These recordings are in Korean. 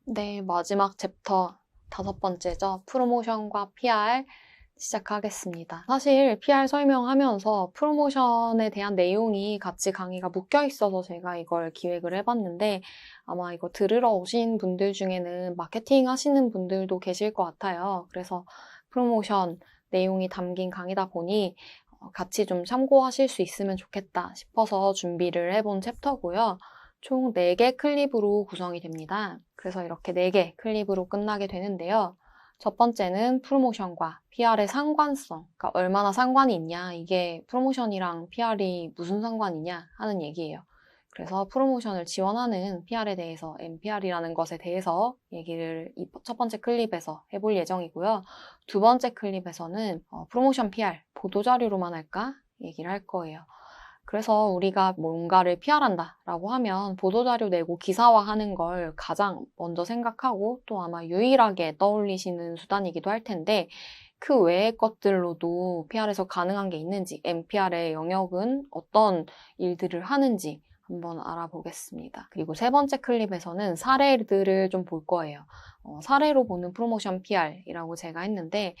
네, 마지막 챕터 5번째죠. 프로모션과 PR 시작하겠습니다. 사실 PR 설명하면서 프로모션에 대한 내용이 같이 강의가 묶여 있어서 제가 이걸 기획을 해봤는데 아마 이거 들으러 오신 분들 중에는 마케팅 하시는 분들도 계실 것 같아요. 그래서 프로모션 내용이 담긴 강의다 보니 같이 좀 참고하실 수 있으면 좋겠다 싶어서 준비를 해본 챕터고요. 총 4개 클립으로 구성이 됩니다. 그래서 이렇게 4개 클립으로 끝나게 되는데요. 첫 번째는 프로모션과 PR의 상관성, 그러니까 얼마나 상관이 있냐, 이게 프로모션이랑 PR이 무슨 상관이냐 하는 얘기예요. 그래서 프로모션을 지원하는 PR에 대해서 MPR이라는 것에 대해서 얘기를 첫 번째 클립에서 해볼 예정이고요. 두 번째 클립에서는 프로모션 PR, 보도자료로만 할까? 얘기를 할 거예요. 그래서 우리가 뭔가를 PR한다라고 하면 보도자료 내고 기사화하는 걸 가장 먼저 생각하고 또 아마 유일하게 떠올리시는 수단이기도 할 텐데 그 외의 것들로도 PR에서 가능한 게 있는지, MPR의 영역은 어떤 일들을 하는지 한번 알아보겠습니다. 그리고 세 번째 클립에서는 사례들을 좀 볼 거예요. 사례로 보는 프로모션 PR이라고 제가 했는데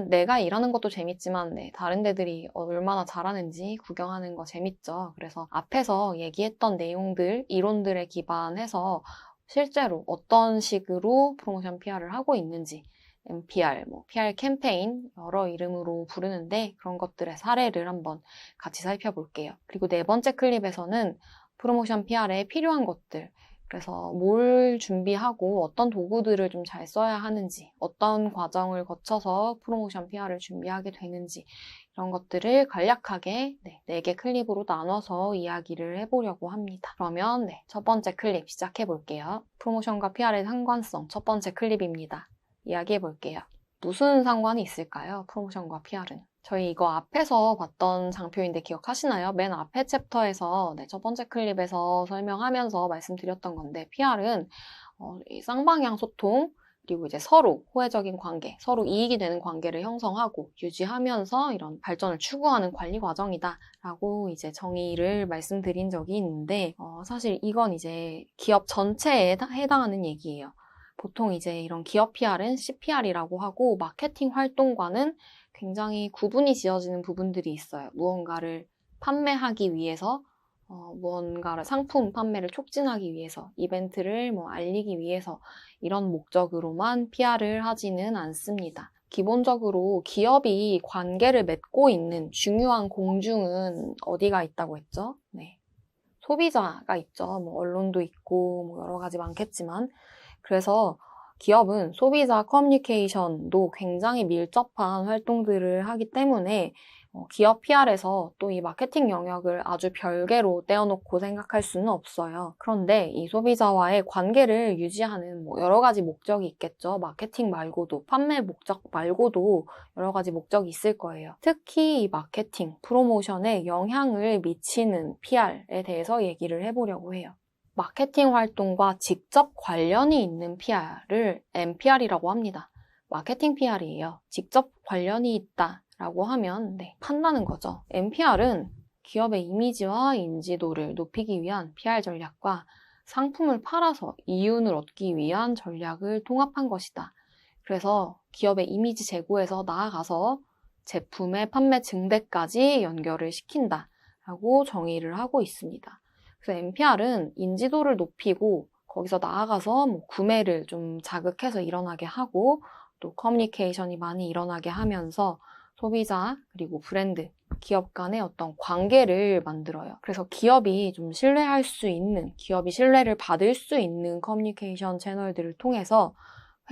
내가 일하는 것도 재밌지만, 네, 다른 데들이 얼마나 잘하는지 구경하는 거 재밌죠. 그래서 앞에서 얘기했던 내용들, 이론들에 기반해서 실제로 어떤 식으로 프로모션 PR을 하고 있는지, MPR, PR 캠페인, 여러 이름으로 부르는데 그런 것들의 사례를 한번 같이 살펴볼게요. 그리고 네 번째 클립에서는 프로모션 PR에 필요한 것들, 그래서 뭘 준비하고 어떤 도구들을 좀 잘 써야 하는지, 어떤 과정을 거쳐서 프로모션 PR을 준비하게 되는지 이런 것들을 간략하게 4개 클립으로 나눠서 이야기를 해보려고 합니다. 그러면 첫 번째 클립 시작해 볼게요. 프로모션과 PR의 상관성 첫 번째 클립입니다. 이야기해 볼게요. 무슨 상관이 있을까요? 프로모션과 PR은. 저희 이거 앞에서 봤던 장표인데 기억하시나요? 맨 앞에 챕터에서 첫 번째 클립에서 설명하면서 말씀드렸던 건데 PR은 이 쌍방향 소통 그리고 이제 서로 호혜적인 관계, 서로 이익이 되는 관계를 형성하고 유지하면서 이런 발전을 추구하는 관리 과정이다라고 이제 정의를 말씀드린 적이 있는데 사실 이건 이제 기업 전체에 해당하는 얘기예요. 보통 이제 이런 기업 PR은 CPR이라고 하고 마케팅 활동과는 굉장히 구분이 지어지는 부분들이 있어요. 무언가를 판매하기 위해서, 무언가를 상품 판매를 촉진하기 위해서, 이벤트를 알리기 위해서 이런 목적으로만 PR을 하지는 않습니다. 기본적으로 기업이 관계를 맺고 있는 중요한 공중은 어디가 있다고 했죠? 네. 소비자가 있죠. 언론도 있고 여러 가지 많겠지만 그래서 기업은 소비자 커뮤니케이션도 굉장히 밀접한 활동들을 하기 때문에 기업 PR에서 또 이 마케팅 영역을 아주 별개로 떼어놓고 생각할 수는 없어요. 그런데 이 소비자와의 관계를 유지하는 여러 가지 목적이 있겠죠. 마케팅 말고도, 판매 목적 말고도 여러 가지 목적이 있을 거예요. 특히 이 마케팅, 프로모션에 영향을 미치는 PR에 대해서 얘기를 해보려고 해요. 마케팅 활동과 직접 관련이 있는 PR을 MPR이라고 합니다. 마케팅 PR이에요. 직접 관련이 있다라고 하면 판다는 거죠. MPR은 기업의 이미지와 인지도를 높이기 위한 PR 전략과 상품을 팔아서 이윤을 얻기 위한 전략을 통합한 것이다. 그래서 기업의 이미지 제고에서 나아가서 제품의 판매 증대까지 연결을 시킨다라고 정의를 하고 있습니다. 그래서 MPR은 인지도를 높이고 거기서 나아가서 구매를 좀 자극해서 일어나게 하고 또 커뮤니케이션이 많이 일어나게 하면서 소비자 그리고 브랜드, 기업 간의 어떤 관계를 만들어요. 그래서 기업이 좀 신뢰할 수 있는, 기업이 신뢰를 받을 수 있는 커뮤니케이션 채널들을 통해서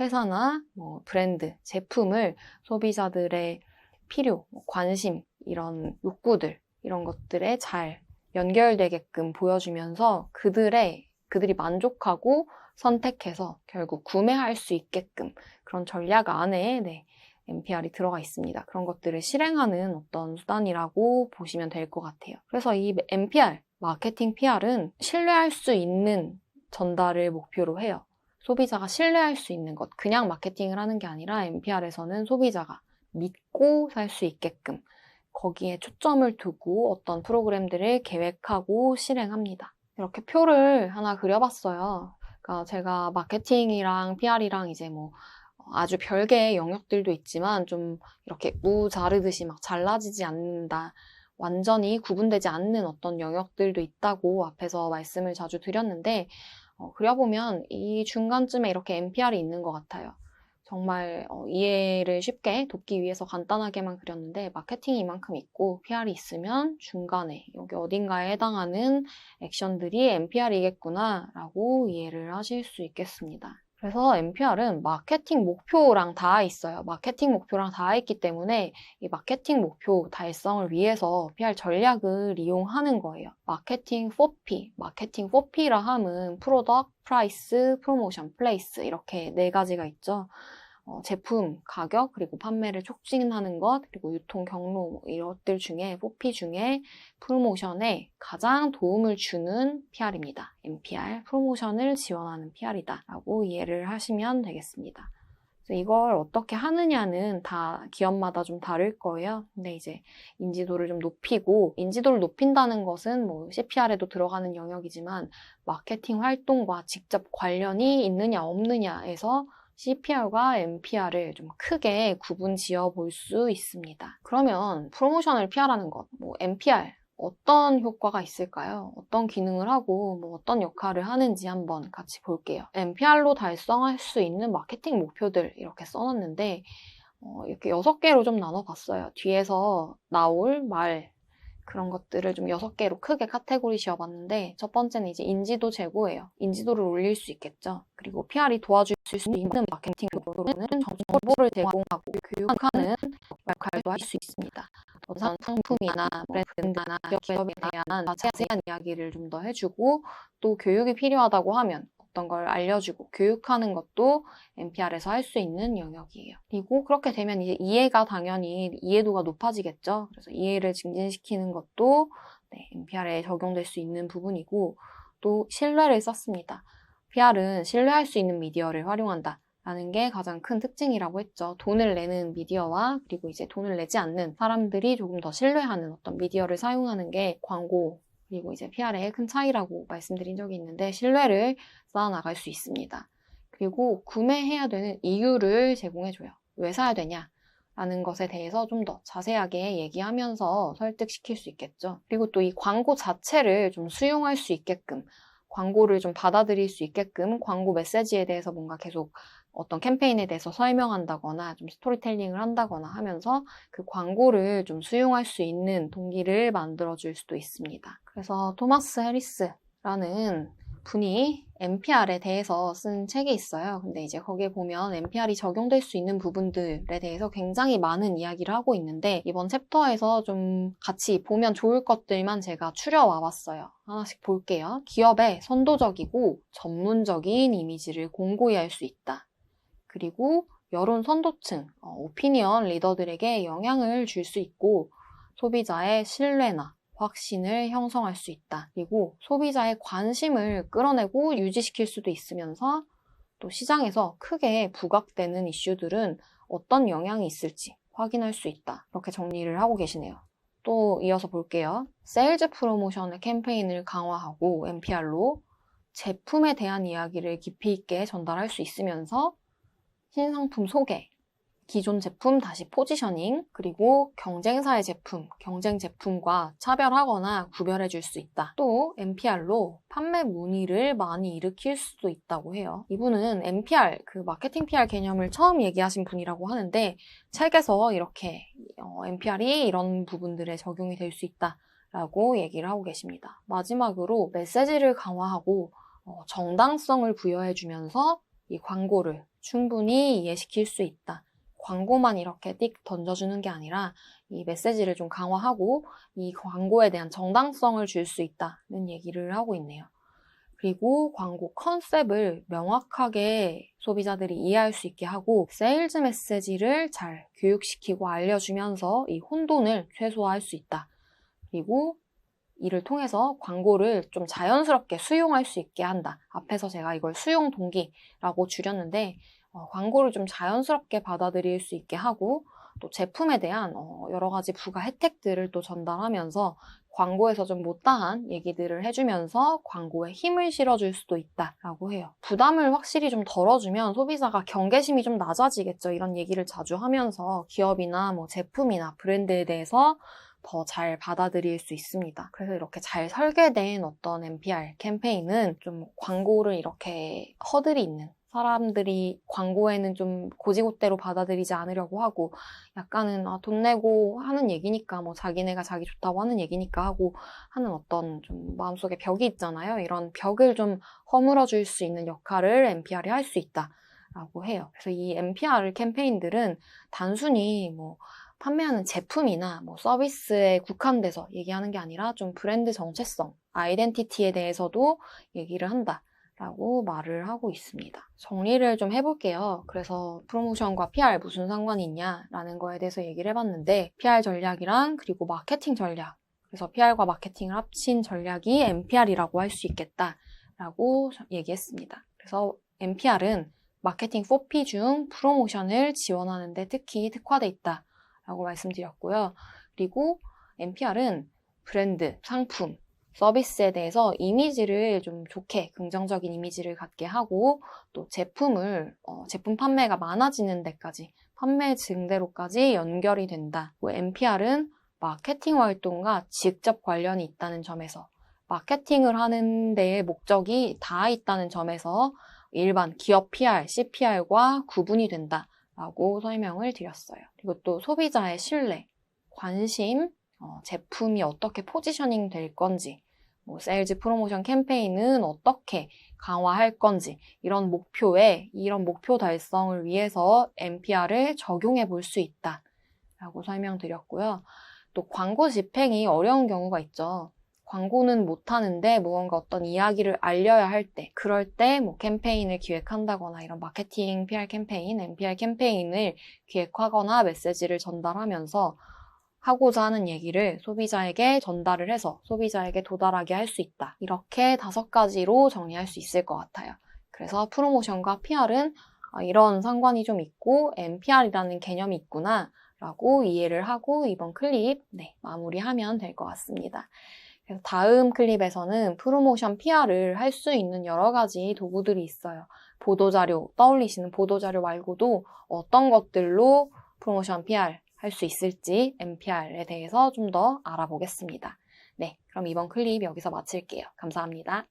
회사나 브랜드, 제품을 소비자들의 필요, 관심, 이런 욕구들, 이런 것들에 잘 연결되게끔 보여주면서 그들이 만족하고 선택해서 결국 구매할 수 있게끔 그런 전략 안에 MPR이 들어가 있습니다. 그런 것들을 실행하는 어떤 수단이라고 보시면 될 것 같아요. 그래서 이 MPR, 마케팅 PR은 신뢰할 수 있는 전달을 목표로 해요. 소비자가 신뢰할 수 있는 것, 그냥 마케팅을 하는 게 아니라 MPR에서는 소비자가 믿고 살 수 있게끔 거기에 초점을 두고 어떤 프로그램들을 계획하고 실행합니다. 이렇게 표를 하나 그려봤어요. 그러니까 제가 마케팅이랑 PR이랑 이제 뭐 아주 별개의 영역들도 있지만 좀 이렇게 무 자르듯이 막 잘라지지 않는다. 완전히 구분되지 않는 어떤 영역들도 있다고 앞에서 말씀을 자주 드렸는데 그려보면 이 중간쯤에 이렇게 NPR이 있는 것 같아요. 정말 이해를 쉽게 돕기 위해서 간단하게만 그렸는데 마케팅이 이만큼 있고 PR이 있으면 중간에 여기 어딘가에 해당하는 액션들이 NPR이겠구나 라고 이해를 하실 수 있겠습니다. 그래서 NPR은 마케팅 목표랑 닿아 있어요. 마케팅 목표랑 닿아 있기 때문에 이 마케팅 목표 달성을 위해서 PR 전략을 이용하는 거예요. 마케팅 4P, 마케팅 4P라 함은 프로덕트, 프라이스, 프로모션, 플레이스 이렇게 네 가지가 있죠. 제품, 가격, 그리고 판매를 촉진하는 것, 그리고 유통 경로 이것들 중에 4P 중에 프로모션에 가장 도움을 주는 PR입니다. NPR, 프로모션을 지원하는 PR이다 라고 이해를 하시면 되겠습니다. 그래서 이걸 어떻게 하느냐는 다 기업마다 좀 다를 거예요. 근데 이제 인지도를 좀 높이고, 인지도를 높인다는 것은 뭐 CPR에도 들어가는 영역이지만 마케팅 활동과 직접 관련이 있느냐 없느냐에서 CPR과 NPR을 좀 크게 구분 지어 볼 수 있습니다. 그러면 프로모션을 PR하는 것, 뭐 NPR 어떤 효과가 있을까요? 어떤 기능을 하고 뭐 어떤 역할을 하는지 한번 같이 볼게요. NPR로 달성할 수 있는 마케팅 목표들 이렇게 써놨는데 이렇게 6개로 좀 나눠봤어요. 뒤에서 나올 말 그런 것들을 좀 6개로 크게 카테고리 지어봤는데 첫 번째는 이제 인지도 제고예요. 인지도를 올릴 수 있겠죠. 그리고 PR이 도와줄 수 있는 마케팅 목표로는 정보를 제공하고 교육하는 역할도 할 수 있습니다. 어떤 상품이나 브랜드나 기업에 대한 자세한 이야기를 좀 더 해주고 또 교육이 필요하다고 하면 어떤 걸 알려주고 교육하는 것도 NPR에서 할 수 있는 영역이에요. 그리고 그렇게 되면 이제 이해가 당연히 이해도가 높아지겠죠. 그래서 이해를 증진시키는 것도 NPR에 적용될 수 있는 부분이고 또 신뢰를 썼습니다. PR은 신뢰할 수 있는 미디어를 활용한다. 라는 게 가장 큰 특징이라고 했죠. 돈을 내는 미디어와 그리고 이제 돈을 내지 않는 사람들이 조금 더 신뢰하는 어떤 미디어를 사용하는 게 광고 그리고 이제 PR의 큰 차이라고 말씀드린 적이 있는데 신뢰를 쌓아나갈 수 있습니다. 그리고 구매해야 되는 이유를 제공해줘요. 왜 사야 되냐? 라는 것에 대해서 좀 더 자세하게 얘기하면서 설득시킬 수 있겠죠. 그리고 또 이 광고 자체를 좀 수용할 수 있게끔 광고를 좀 받아들일 수 있게끔 광고 메시지에 대해서 뭔가 계속 어떤 캠페인에 대해서 설명한다거나 좀 스토리텔링을 한다거나 하면서 그 광고를 좀 수용할 수 있는 동기를 만들어줄 수도 있습니다. 그래서 토마스 해리스라는 분이 NPR에 대해서 쓴 책이 있어요. 근데 이제 거기에 보면 NPR이 적용될 수 있는 부분들에 대해서 굉장히 많은 이야기를 하고 있는데 이번 챕터에서 좀 같이 보면 좋을 것들만 제가 추려와 봤어요. 하나씩 볼게요. 기업의 선도적이고 전문적인 이미지를 공고히 할 수 있다. 그리고 여론 선도층, 오피니언 리더들에게 영향을 줄 수 있고 소비자의 신뢰나 확신을 형성할 수 있다. 그리고 소비자의 관심을 끌어내고 유지시킬 수도 있으면서 또 시장에서 크게 부각되는 이슈들은 어떤 영향이 있을지 확인할 수 있다. 이렇게 정리를 하고 계시네요. 또 이어서 볼게요. 세일즈 프로모션의 캠페인을 강화하고 NPR로 제품에 대한 이야기를 깊이 있게 전달할 수 있으면서 신상품 소개, 기존 제품 다시 포지셔닝, 그리고 경쟁사의 제품, 경쟁 제품과 차별하거나 구별해 줄 수 있다. 또 NPR로 판매 문의를 많이 일으킬 수도 있다고 해요. 이분은 NPR, 그 마케팅 PR 개념을 처음 얘기하신 분이라고 하는데 책에서 이렇게 NPR이 이런 부분들에 적용이 될 수 있다라고 얘기를 하고 계십니다. 마지막으로 메시지를 강화하고 정당성을 부여해 주면서 이 광고를 충분히 이해시킬 수 있다. 광고만 이렇게 띡 던져주는 게 아니라 이 메시지를 좀 강화하고 이 광고에 대한 정당성을 줄 수 있다는 얘기를 하고 있네요. 그리고 광고 컨셉을 명확하게 소비자들이 이해할 수 있게 하고 세일즈 메시지를 잘 교육시키고 알려주면서 이 혼돈을 최소화할 수 있다. 그리고 이를 통해서 광고를 좀 자연스럽게 수용할 수 있게 한다. 앞에서 제가 이걸 수용 동기라고 줄였는데 광고를 좀 자연스럽게 받아들일 수 있게 하고 또 제품에 대한 여러 가지 부가 혜택들을 또 전달하면서 광고에서 좀 못다한 얘기들을 해주면서 광고에 힘을 실어줄 수도 있다라고 해요. 부담을 확실히 좀 덜어주면 소비자가 경계심이 좀 낮아지겠죠. 이런 얘기를 자주 하면서 기업이나 뭐 제품이나 브랜드에 대해서 더 잘 받아들일 수 있습니다. 그래서 이렇게 잘 설계된 어떤 NPR 캠페인은 좀 광고를 이렇게 허들이 있는, 사람들이 광고에는 좀 고지고대로 받아들이지 않으려고 하고 약간은 돈 내고 하는 얘기니까 뭐 자기네가 자기 좋다고 하는 얘기니까 하고 하는 어떤 좀 마음속에 벽이 있잖아요. 이런 벽을 좀 허물어 줄 수 있는 역할을 NPR이 할 수 있다라고 해요. 그래서 이 NPR 캠페인들은 단순히 뭐 판매하는 제품이나 뭐 서비스에 국한돼서 얘기하는 게 아니라 좀 브랜드 정체성, 아이덴티티에 대해서도 얘기를 한다라고 말을 하고 있습니다. 정리를 좀 해볼게요. 그래서 프로모션과 PR 무슨 상관이 있냐라는 거에 대해서 얘기를 해봤는데 PR 전략이랑 그리고 마케팅 전략, 그래서 PR과 마케팅을 합친 전략이 NPR이라고 할 수 있겠다라고 얘기했습니다. 그래서 NPR은 마케팅 4P 중 프로모션을 지원하는 데 특히 특화돼 있다 라고 말씀드렸고요. 그리고 NPR은 브랜드, 상품, 서비스에 대해서 이미지를 좀 좋게 긍정적인 이미지를 갖게 하고 또 제품을 제품 판매가 많아지는 데까지 판매 증대로까지 연결이 된다. NPR은 마케팅 활동과 직접 관련이 있다는 점에서 마케팅을 하는 데의 목적이 다 있다는 점에서 일반 기업 PR, CPR과 구분이 된다. 라고 설명을 드렸어요. 그리고 또 소비자의 신뢰, 관심, 제품이 어떻게 포지셔닝 될 건지, 뭐 세일즈 프로모션 캠페인은 어떻게 강화할 건지 이런 목표 달성을 위해서 NPR을 적용해 볼 수 있다 라고 설명드렸고요. 또 광고 집행이 어려운 경우가 있죠. 광고는 못하는데 무언가 어떤 이야기를 알려야 할 때, 그럴 때 뭐 캠페인을 기획한다거나 이런 마케팅 PR 캠페인, NPR 캠페인을 기획하거나 메시지를 전달하면서 하고자 하는 얘기를 소비자에게 전달을 해서 소비자에게 도달하게 할 수 있다. 이렇게 5가지로 정리할 수 있을 것 같아요. 그래서 프로모션과 PR은 이런 상관이 좀 있고 NPR이라는 개념이 있구나 라고 이해를 하고 이번 클립 마무리하면 될 것 같습니다. 그래서 다음 클립에서는 프로모션 PR을 할 수 있는 여러 가지 도구들이 있어요. 보도자료, 떠올리시는 보도자료 말고도 어떤 것들로 프로모션 PR 할 수 있을지 NPR에 대해서 좀 더 알아보겠습니다. 네, 그럼 이번 클립 여기서 마칠게요. 감사합니다.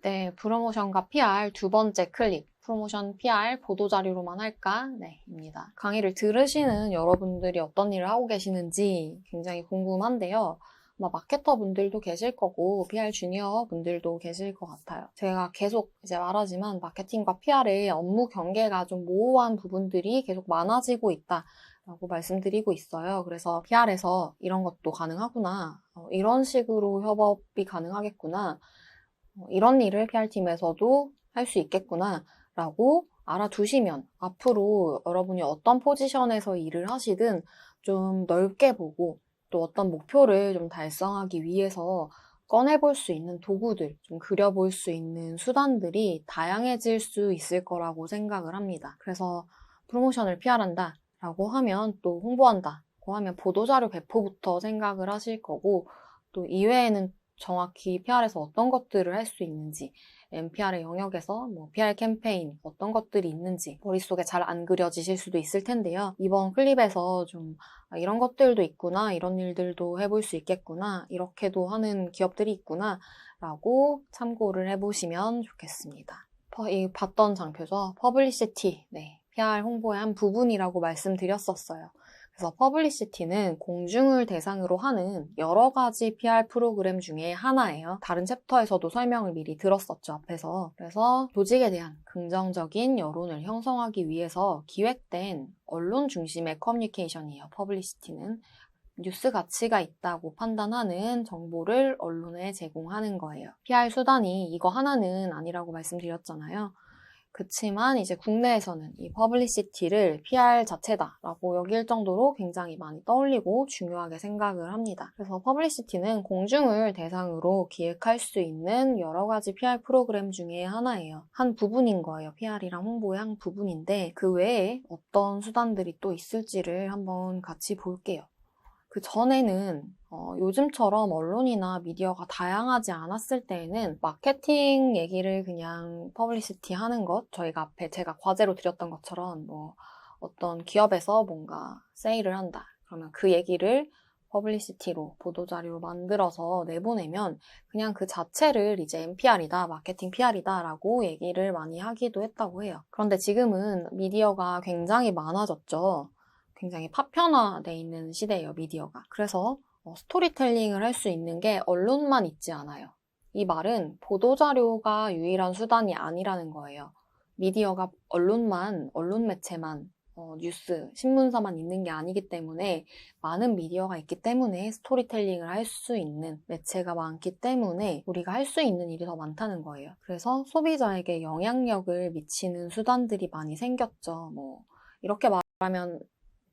네, 프로모션과 PR 두 번째 클립. 프로모션 PR 보도자료로만 할까? 네, 입니다. 강의를 들으시는 여러분들이 어떤 일을 하고 계시는지 굉장히 궁금한데요. 마케터 분들도 계실 거고 PR 주니어 분들도 계실 것 같아요. 제가 계속 이제 말하지만 마케팅과 PR의 업무 경계가 좀 모호한 부분들이 계속 많아지고 있다라고 말씀드리고 있어요. 그래서 PR에서 이런 것도 가능하구나. 이런 식으로 협업이 가능하겠구나. 이런 일을 PR팀에서도 할 수 있겠구나 라고 알아두시면 앞으로 여러분이 어떤 포지션에서 일을 하시든 좀 넓게 보고 또 어떤 목표를 좀 달성하기 위해서 꺼내볼 수 있는 도구들, 좀 그려볼 수 있는 수단들이 다양해질 수 있을 거라고 생각을 합니다. 그래서 프로모션을 PR한다 라고 하면 또 홍보한다고 하면 보도자료 배포부터 생각을 하실 거고 또 이외에는 정확히 PR에서 어떤 것들을 할 수 있는지, NPR의 영역에서 뭐 PR 캠페인 어떤 것들이 있는지 머릿속에 잘 안 그려지실 수도 있을 텐데요. 이번 클립에서 좀 이런 것들도 있구나, 이런 일들도 해볼 수 있겠구나, 이렇게도 하는 기업들이 있구나 라고 참고를 해보시면 좋겠습니다. 이 봤던 장표죠. 퍼블리시티, PR 홍보의 한 부분이라고 말씀드렸었어요. 그래서 퍼블리시티는 공중을 대상으로 하는 여러 가지 PR 프로그램 중에 하나예요. 다른 챕터에서도 설명을 미리 들었었죠, 앞에서. 그래서 조직에 대한 긍정적인 여론을 형성하기 위해서 기획된 언론 중심의 커뮤니케이션이에요, 퍼블리시티는. 뉴스 가치가 있다고 판단하는 정보를 언론에 제공하는 거예요. PR 수단이 이거 하나는 아니라고 말씀드렸잖아요. 그치만 이제 국내에서는 이 퍼블리시티를 PR 자체다라고 여길 정도로 굉장히 많이 떠올리고 중요하게 생각을 합니다. 그래서 퍼블리시티는 공중을 대상으로 기획할 수 있는 여러 가지 PR 프로그램 중에 하나예요. 한 부분인 거예요. PR이랑 홍보의 한 부분인데 그 외에 어떤 수단들이 또 있을지를 한번 같이 볼게요. 그 전에는 요즘처럼 언론이나 미디어가 다양하지 않았을 때에는 마케팅 얘기를 그냥 퍼블리시티 하는 것, 저희가 앞에 제가 과제로 드렸던 것처럼 뭐 어떤 기업에서 뭔가 세일을 한다. 그러면 그 얘기를 퍼블리시티로 보도자료로 만들어서 내보내면 그냥 그 자체를 이제 MPR이다, 마케팅 PR이다 라고 얘기를 많이 하기도 했다고 해요. 그런데 지금은 미디어가 굉장히 많아졌죠. 굉장히 파편화돼 있는 시대예요, 미디어가. 그래서 스토리텔링을 할 수 있는 게 언론만 있지 않아요. 이 말은 보도자료가 유일한 수단이 아니라는 거예요. 미디어가 언론 매체만, 뉴스, 신문사만 있는 게 아니기 때문에 많은 미디어가 있기 때문에 스토리텔링을 할 수 있는 매체가 많기 때문에 우리가 할 수 있는 일이 더 많다는 거예요. 그래서 소비자에게 영향력을 미치는 수단들이 많이 생겼죠. 뭐 이렇게 말하면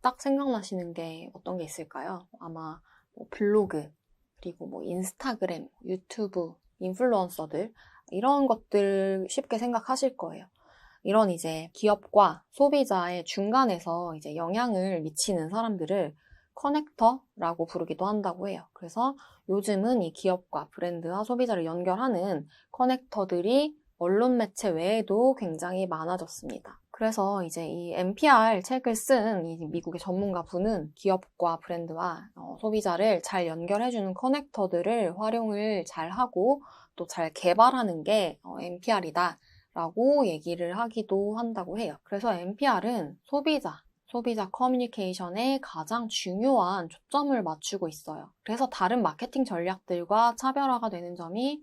딱 생각나시는 게 어떤 게 있을까요? 아마 뭐 블로그, 그리고 뭐 인스타그램, 유튜브, 인플루언서들 이런 것들 쉽게 생각하실 거예요. 이런 이제 기업과 소비자의 중간에서 이제 영향을 미치는 사람들을 커넥터라고 부르기도 한다고 해요. 그래서 요즘은 이 기업과 브랜드와 소비자를 연결하는 커넥터들이 언론 매체 외에도 굉장히 많아졌습니다. 그래서 이제 이 NPR 책을 쓴 이 미국의 전문가분은 기업과 브랜드와 소비자를 잘 연결해주는 커넥터들을 활용을 잘 하고 또 잘 개발하는 게 NPR이다 라고 얘기를 하기도 한다고 해요. 그래서 NPR은 소비자 커뮤니케이션에 가장 중요한 초점을 맞추고 있어요. 그래서 다른 마케팅 전략들과 차별화가 되는 점이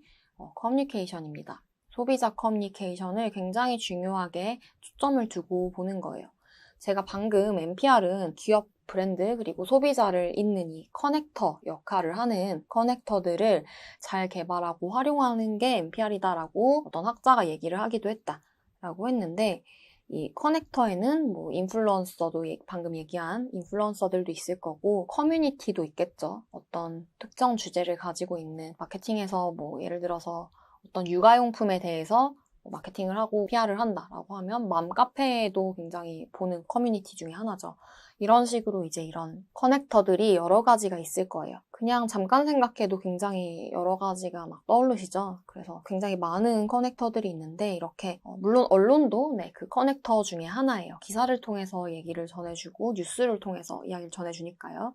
커뮤니케이션입니다. 소비자 커뮤니케이션을 굉장히 중요하게 초점을 두고 보는 거예요. 제가 방금 NPR은 기업, 브랜드, 그리고 소비자를 잇는 이 커넥터 역할을 하는 커넥터들을 잘 개발하고 활용하는 게 NPR이다라고 어떤 학자가 얘기를 하기도 했다라고 했는데 이 커넥터에는 뭐 인플루언서도 방금 얘기한 인플루언서들도 있을 거고 커뮤니티도 있겠죠. 어떤 특정 주제를 가지고 있는 마케팅에서 뭐 예를 들어서 어떤 육아용품에 대해서 마케팅을 하고 PR을 한다라고 하면 맘카페도 굉장히 보는 커뮤니티 중에 하나죠. 이런 식으로 이제 이런 커넥터들이 여러 가지가 있을 거예요. 그냥 잠깐 생각해도 굉장히 여러 가지가 막 떠오르시죠? 그래서 굉장히 많은 커넥터들이 있는데 이렇게 물론 언론도 그 커넥터 중에 하나예요. 기사를 통해서 얘기를 전해주고 뉴스를 통해서 이야기를 전해주니까요.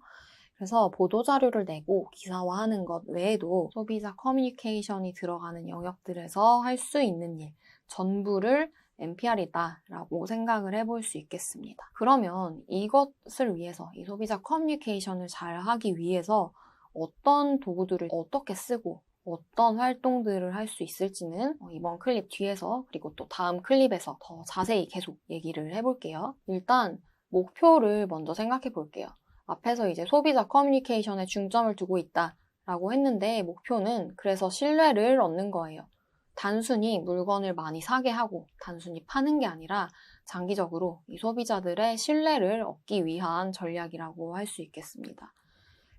그래서 보도자료를 내고 기사화하는 것 외에도 소비자 커뮤니케이션이 들어가는 영역들에서 할 수 있는 일 전부를 NPR이다라고 생각을 해볼 수 있겠습니다. 그러면 이것을 위해서 이 소비자 커뮤니케이션을 잘 하기 위해서 어떤 도구들을 어떻게 쓰고 어떤 활동들을 할 수 있을지는 이번 클립 뒤에서 그리고 또 다음 클립에서 더 자세히 계속 얘기를 해볼게요. 일단 목표를 먼저 생각해 볼게요. 앞에서 이제 소비자 커뮤니케이션에 중점을 두고 있다라고 했는데 목표는 그래서 신뢰를 얻는 거예요. 단순히 물건을 많이 사게 하고 단순히 파는 게 아니라 장기적으로 이 소비자들의 신뢰를 얻기 위한 전략이라고 할 수 있겠습니다.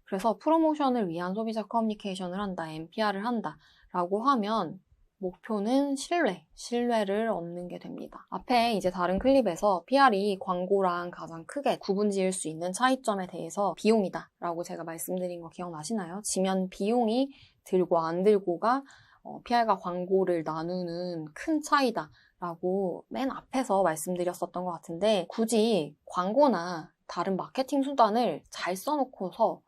그래서 프로모션을 위한 소비자 커뮤니케이션을 한다, NPR을 한다 라고 하면 목표는 신뢰를 얻는 게 됩니다. 앞에 이제 다른 클립에서 PR이 광고랑 가장 크게 구분 지을 수 있는 차이점에 대해서 비용이다 라고 제가 말씀드린 거 기억나시나요? 지면 비용이 들고 안 들고가 PR과 광고를 나누는 큰 차이다 라고 맨 앞에서 말씀드렸었던 것 같은데 굳이 광고나 다른 마케팅 수단을 잘 써놓고서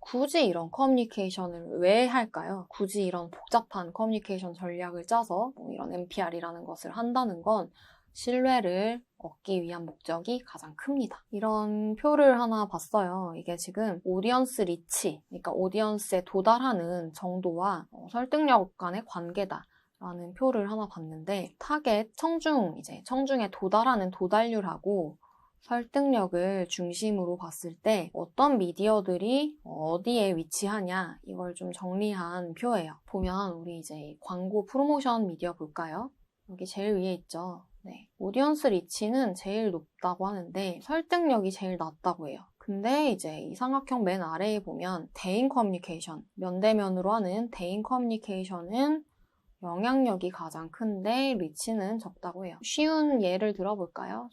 굳이 이런 커뮤니케이션을 왜 할까요? 굳이 이런 복잡한 커뮤니케이션 전략을 짜서 이런 NPR이라는 것을 한다는 건 신뢰를 얻기 위한 목적이 가장 큽니다. 이런 표를 하나 봤어요. 이게 지금 오디언스 리치, 그러니까 오디언스에 도달하는 정도와 설득력 간의 관계다. 라는 표를 하나 봤는데 타겟, 청중에 도달하는 도달률하고 설득력을 중심으로 봤을 때 어떤 미디어들이 어디에 위치하냐 이걸 좀 정리한 표예요. 보면 우리 이제 광고 프로모션 미디어 볼까요? 여기 제일 위에 있죠. 네. 오디언스 리치는 제일 높다고 하는데 설득력이 제일 낮다고 해요. 근데 이제 이 삼각형 맨 아래에 보면 대인 커뮤니케이션, 면대면으로 하는 대인 커뮤니케이션은 영향력이 가장 큰데 리치는 적다고 해요. 쉬운 예를 들어볼까요?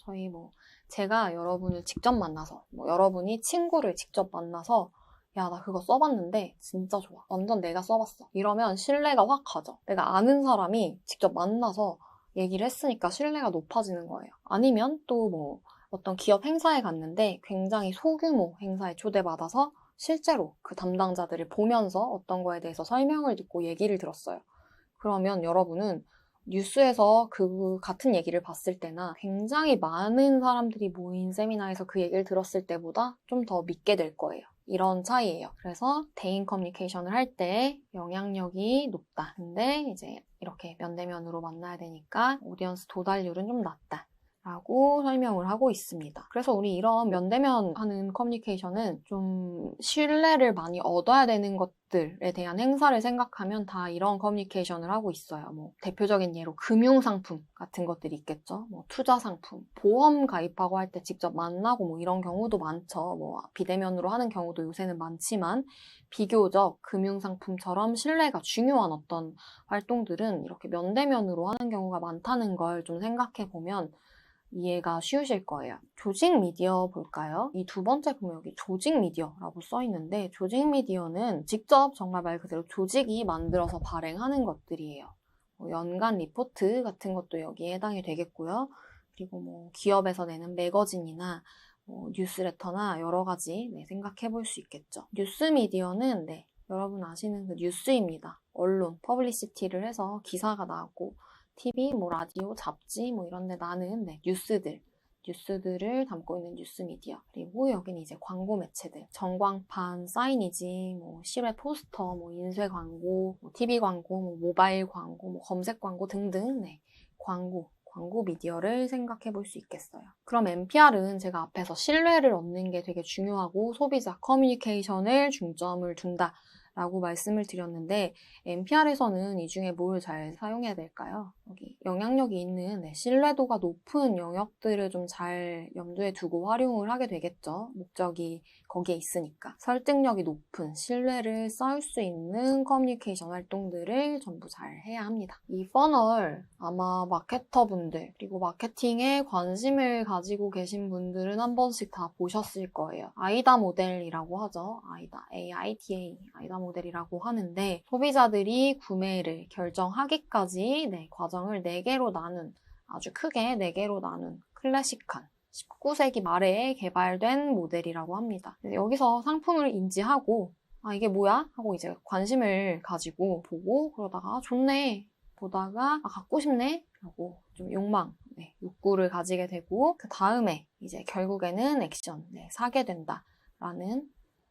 제가 여러분을 직접 만나서, 여러분이 친구를 직접 만나서 야, 나 그거 써봤는데 진짜 좋아. 완전 내가 써봤어. 이러면 신뢰가 확 가죠. 내가 아는 사람이 직접 만나서 얘기를 했으니까 신뢰가 높아지는 거예요. 아니면 또 어떤 기업 행사에 갔는데 굉장히 소규모 행사에 초대받아서 실제로 그 담당자들을 보면서 어떤 거에 대해서 설명을 듣고 얘기를 들었어요. 그러면 여러분은 뉴스에서 그 같은 얘기를 봤을 때나 굉장히 많은 사람들이 모인 세미나에서 그 얘기를 들었을 때보다 좀 더 믿게 될 거예요. 이런 차이예요. 그래서 대인 커뮤니케이션을 할 때 영향력이 높다. 근데 이제 이렇게 면대면으로 만나야 되니까 오디언스 도달률은 좀 낮다. 라고 설명을 하고 있습니다. 그래서 우리 이런 면대면 하는 커뮤니케이션은 좀 신뢰를 많이 얻어야 되는 것들에 대한 행사를 생각하면 다 이런 커뮤니케이션을 하고 있어요. 대표적인 예로 금융상품 같은 것들이 있겠죠. 투자상품, 보험 가입하고 할 때 직접 만나고 이런 경우도 많죠. 비대면으로 하는 경우도 요새는 많지만 비교적 금융상품처럼 신뢰가 중요한 어떤 활동들은 이렇게 면대면으로 하는 경우가 많다는 걸 좀 생각해 보면 이해가 쉬우실 거예요. 조직 미디어 볼까요? 이 두 번째 보면 여기 조직 미디어라고 써 있는데 조직 미디어는 직접 정말 말 그대로 조직이 만들어서 발행하는 것들이에요. 연간 리포트 같은 것도 여기에 해당이 되겠고요. 그리고 기업에서 내는 매거진이나 뉴스레터나 여러 가지 생각해 볼 수 있겠죠. 뉴스 미디어는 여러분 아시는 그 뉴스입니다. 언론, 퍼블리시티를 해서 기사가 나오고 TV, 라디오, 잡지 이런 데 나는 뉴스들을 담고 있는 뉴스 미디어. 그리고 여기는 이제 광고 매체들. 전광판, 사이니지, 실외 포스터, 인쇄 광고, TV 광고, 모바일 광고, 검색 광고 등등 광고 미디어를 생각해 볼 수 있겠어요. 그럼 NPR은 제가 앞에서 신뢰를 얻는 게 되게 중요하고 소비자 커뮤니케이션을 중점을 둔다. 라고 말씀을 드렸는데 NPR에서는 이 중에 뭘 잘 사용해야 될까요? 여기 영향력이 있는 신뢰도가 높은 영역들을 좀 잘 염두에 두고 활용을 하게 되겠죠. 목적이 거기에 있으니까. 설득력이 높은 신뢰를 쌓을 수 있는 커뮤니케이션 활동들을 전부 잘 해야 합니다. 이 퍼널 아마 마케터분들 그리고 마케팅에 관심을 가지고 계신 분들은 한 번씩 다 보셨을 거예요. 아이다 모델이라고 하죠. 아이다, AIDA, 아이다 모델이라고 하는데 소비자들이 구매를 결정하기까지 과정을 4개로 나눈 아주 크게 4개로 나눈 클래식한 19세기 말에 개발된 모델이라고 합니다. 여기서 상품을 인지하고 이게 뭐야? 하고 이제 관심을 가지고 보고 그러다가 좋네 보다가 갖고 싶네 하고 좀 욕구를 가지게 되고 그 다음에 이제 결국에는 액션, 사게 된다라는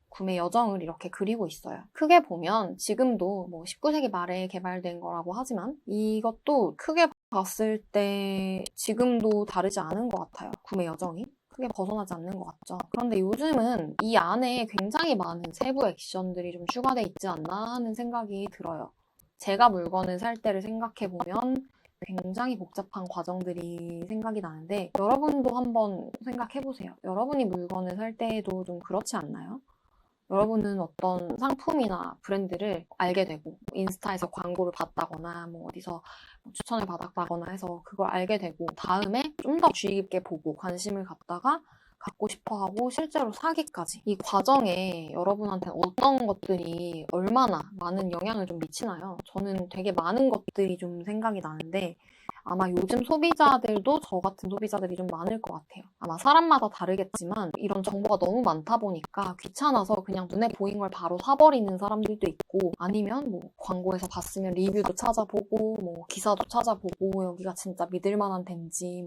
구매 여정을 이렇게 그리고 있어요. 크게 보면 지금도 19세기 말에 개발된 거라고 하지만 이것도 크게 봤을 때 지금도 다르지 않은 것 같아요. 구매 여정이. 크게 벗어나지 않는 것 같죠. 그런데 요즘은 이 안에 굉장히 많은 세부 액션들이 좀 추가돼 있지 않나 하는 생각이 들어요. 제가 물건을 살 때를 생각해보면 굉장히 복잡한 과정들이 생각이 나는데 여러분도 한번 생각해보세요. 여러분이 물건을 살 때에도 좀 그렇지 않나요? 여러분은 어떤 상품이나 브랜드를 알게 되고 인스타에서 광고를 봤다거나 어디서 추천을 받았다거나 해서 그걸 알게 되고 다음에 좀 더 주의 깊게 보고 관심을 갖다가 갖고 싶어하고 실제로 사기까지 이 과정에 여러분한테 어떤 것들이 얼마나 많은 영향을 좀 미치나요? 저는 되게 많은 것들이 좀 생각이 나는데 아마 요즘 소비자들도 저 같은 소비자들이 좀 많을 것 같아요. 아마 사람마다 다르겠지만 이런 정보가 너무 많다 보니까 귀찮아서 그냥 눈에 보인 걸 바로 사버리는 사람들도 있고 아니면 광고에서 봤으면 리뷰도 찾아보고 기사도 찾아보고 여기가 진짜 믿을 만한 데인지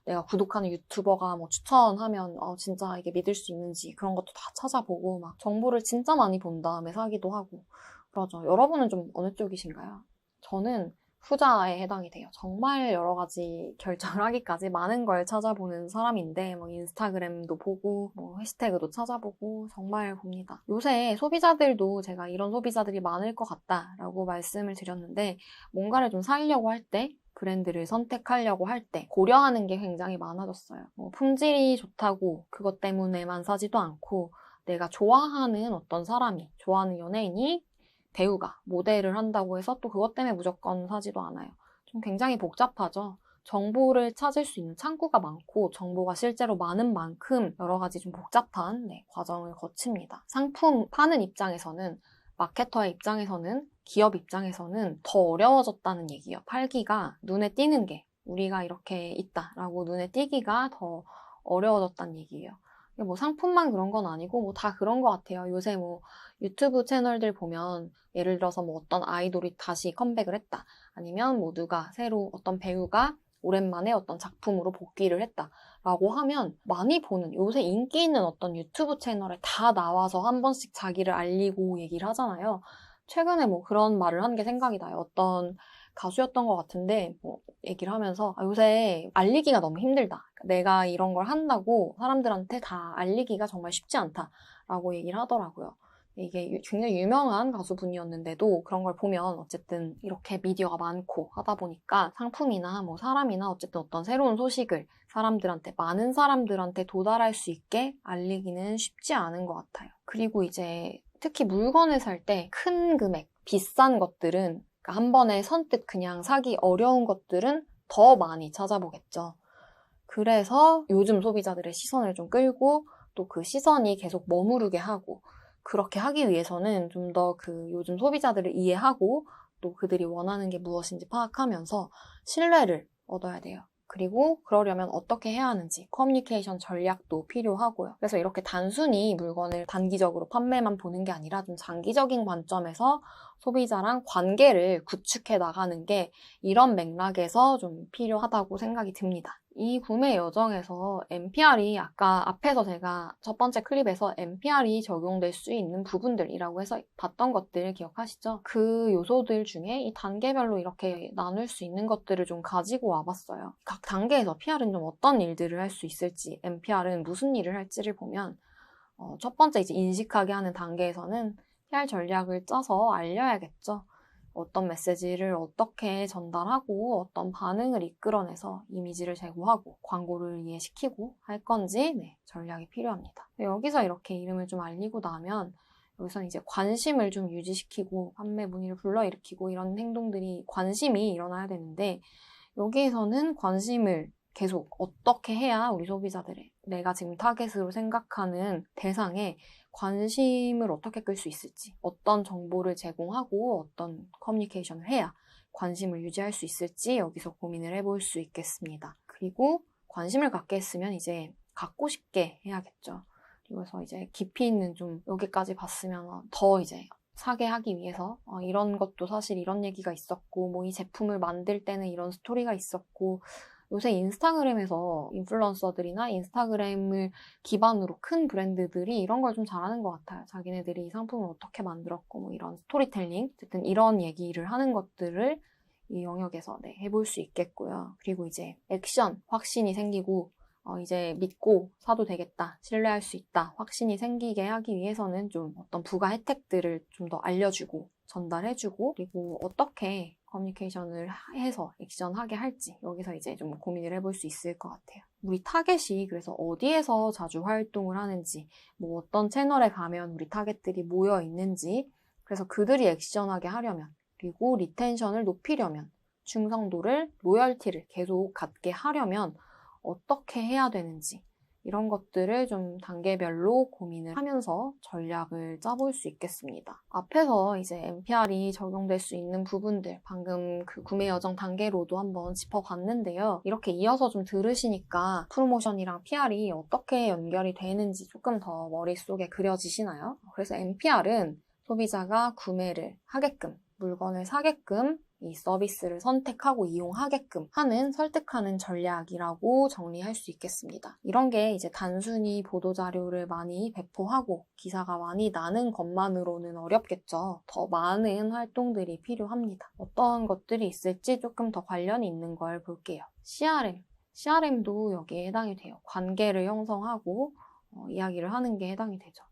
내가 구독하는 유튜버가 추천하면 진짜 이게 믿을 수 있는지 그런 것도 다 찾아보고 막 정보를 진짜 많이 본 다음에 사기도 하고 그러죠. 여러분은 좀 어느 쪽이신가요? 저는 후자에 해당이 돼요. 정말 여러 가지 결정을 하기까지 많은 걸 찾아보는 사람인데 인스타그램도 보고 해시태그도 찾아보고 정말 봅니다. 요새 소비자들도 제가 이런 소비자들이 많을 것 같다라고 말씀을 드렸는데 뭔가를 좀 사려고 할 때 브랜드를 선택하려고 할 때 고려하는 게 굉장히 많아졌어요. 품질이 좋다고 그것 때문에만 사지도 않고 내가 좋아하는 어떤 사람이, 좋아하는 연예인이 배우가 모델을 한다고 해서 또 그것 때문에 무조건 사지도 않아요. 좀 굉장히 복잡하죠. 정보를 찾을 수 있는 창구가 많고 정보가 실제로 많은 만큼 여러 가지 좀 복잡한 과정을 거칩니다. 상품 파는 입장에서는, 마케터의 입장에서는, 기업 입장에서는 더 어려워졌다는 얘기예요. 팔기가 눈에 띄는 게, 우리가 이렇게 있다라고 눈에 띄기가 더 어려워졌다는 얘기예요. 뭐 상품만 그런 건 아니고 뭐 다 그런 것 같아요. 요새 뭐 유튜브 채널들 보면 예를 들어서 뭐 어떤 아이돌이 다시 컴백을 했다. 아니면 뭐 누가 새로 어떤 배우가 오랜만에 어떤 작품으로 복귀를 했다라고 하면 많이 보는, 요새 인기 있는 어떤 유튜브 채널에 다 나와서 한 번씩 자기를 알리고 얘기를 하잖아요. 최근에 뭐 그런 말을 한 게 생각이 나요. 어떤 가수였던 것 같은데 뭐 얘기를 하면서 요새 알리기가 너무 힘들다. 내가 이런 걸 한다고 사람들한테 다 알리기가 정말 쉽지 않다라고 얘기를 하더라고요. 이게 굉장히 유명한 가수분이었는데도 그런 걸 보면 어쨌든 이렇게 미디어가 많고 하다 보니까 상품이나 뭐 사람이나 어쨌든 어떤 새로운 소식을 사람들한테, 많은 사람들한테 도달할 수 있게 알리기는 쉽지 않은 것 같아요. 그리고 이제 특히 물건을 살 때 큰 금액, 비싼 것들은, 그러니까 한 번에 선뜻 그냥 사기 어려운 것들은 더 많이 찾아보겠죠. 그래서 요즘 소비자들의 시선을 좀 끌고 또 그 시선이 계속 머무르게 하고, 그렇게 하기 위해서는 좀 더 그 요즘 소비자들을 이해하고 또 그들이 원하는 게 무엇인지 파악하면서 신뢰를 얻어야 돼요. 그리고 그러려면 어떻게 해야 하는지 커뮤니케이션 전략도 필요하고요. 그래서 이렇게 단순히 물건을 단기적으로 판매만 보는 게 아니라 좀 장기적인 관점에서 소비자랑 관계를 구축해 나가는 게 이런 맥락에서 좀 필요하다고 생각이 듭니다. 이 구매 여정에서 MPR이, 아까 앞에서 제가 첫 번째 클립에서 MPR이 적용될 수 있는 부분들이라고 해서 봤던 것들 기억하시죠? 그 요소들 중에 이 단계별로 이렇게 나눌 수 있는 것들을 좀 가지고 와봤어요. 각 단계에서 PR은 좀 어떤 일들을 할 수 있을지, MPR은 무슨 일을 할지를 보면 첫 번째 이제 인식하게 하는 단계에서는 PR 전략을 짜서 알려야겠죠. 어떤 메시지를 어떻게 전달하고 어떤 반응을 이끌어내서 이미지를 제고하고 광고를 이해시키고 할 건지 전략이 필요합니다. 여기서 이렇게 이름을 좀 알리고 나면 여기서는 이제 관심을 좀 유지시키고 판매 문의를 불러일으키고 이런 행동들이, 관심이 일어나야 되는데, 여기에서는 관심을 계속 어떻게 해야 우리 소비자들의, 내가 지금 타겟으로 생각하는 대상에 관심을 어떻게 끌 수 있을지, 어떤 정보를 제공하고 어떤 커뮤니케이션을 해야 관심을 유지할 수 있을지 여기서 고민을 해볼 수 있겠습니다. 그리고 관심을 갖게 했으면 이제 갖고 싶게 해야겠죠. 그래서 이제 깊이 있는, 좀 여기까지 봤으면 더 이제 사게 하기 위해서 이런 것도 사실 이런 얘기가 있었고, 뭐 이 제품을 만들 때는 이런 스토리가 있었고, 요새 인스타그램에서 인플루언서들이나 인스타그램을 기반으로 큰 브랜드들이 이런 걸 좀 잘하는 것 같아요. 자기네들이 이 상품을 어떻게 만들었고, 뭐 이런 스토리텔링, 어쨌든 이런 얘기를 하는 것들을 이 영역에서 해볼 수 있겠고요. 그리고 이제 액션, 확신이 생기고 이제 믿고 사도 되겠다, 신뢰할 수 있다, 확신이 생기게 하기 위해서는 좀 어떤 부가 혜택들을 좀 더 알려주고 전달해주고, 그리고 어떻게 커뮤니케이션을 해서 액션하게 할지 여기서 이제 좀 고민을 해볼 수 있을 것 같아요. 우리 타겟이 그래서 어디에서 자주 활동을 하는지, 뭐 어떤 채널에 가면 우리 타겟들이 모여 있는지, 그래서 그들이 액션하게 하려면, 그리고 리텐션을 높이려면, 충성도를, 로열티를 계속 갖게 하려면 어떻게 해야 되는지, 이런 것들을 좀 단계별로 고민을 하면서 전략을 짜볼 수 있겠습니다. 앞에서 이제 MPR이 적용될 수 있는 부분들, 방금 그 구매 여정 단계로도 한번 짚어봤는데요. 이렇게 이어서 좀 들으시니까 프로모션이랑 PR이 어떻게 연결이 되는지 조금 더 머릿속에 그려지시나요? 그래서 MPR은 소비자가 구매를 하게끔, 물건을 사게끔, 이 서비스를 선택하고 이용하게끔 하는, 설득하는 전략이라고 정리할 수 있겠습니다. 이런 게 이제 단순히 보도자료를 많이 배포하고 기사가 많이 나는 것만으로는 어렵겠죠. 더 많은 활동들이 필요합니다. 어떤 것들이 있을지 조금 더 관련이 있는 걸 볼게요. CRM도 여기에 해당이 돼요. 관계를 형성하고 이야기를 하는 게 해당이 되죠.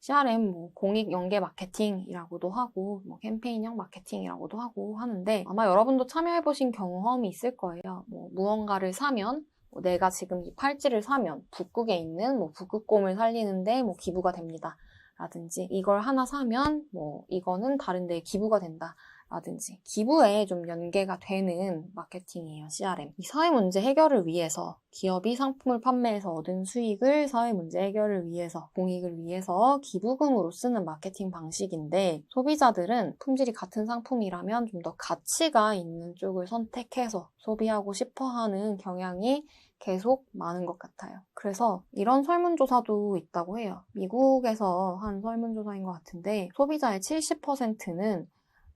CRM 뭐 공익 연계 마케팅이라고도 하고 뭐 캠페인형 마케팅이라고도 하고 하는데 아마 여러분도 참여해보신 경험이 있을 거예요. 뭐 무언가를 사면 뭐 내가 지금 이 팔찌를 사면 북극에 있는 뭐 북극곰을 살리는데 뭐 기부가 됩니다. 라든지 이걸 하나 사면 뭐 이거는 다른 데에 기부가 된다. 라든지 기부에 좀 연계가 되는 마케팅이에요, CRM. 이 사회 문제 해결을 위해서 기업이 상품을 판매해서 얻은 수익을 사회 문제 해결을 위해서, 공익을 위해서 기부금으로 쓰는 마케팅 방식인데 소비자들은 품질이 같은 상품이라면 좀 더 가치가 있는 쪽을 선택해서 소비하고 싶어하는 경향이 계속 많은 것 같아요. 그래서 이런 설문조사도 있다고 해요. 미국에서 한 설문조사인 것 같은데 소비자의 70%는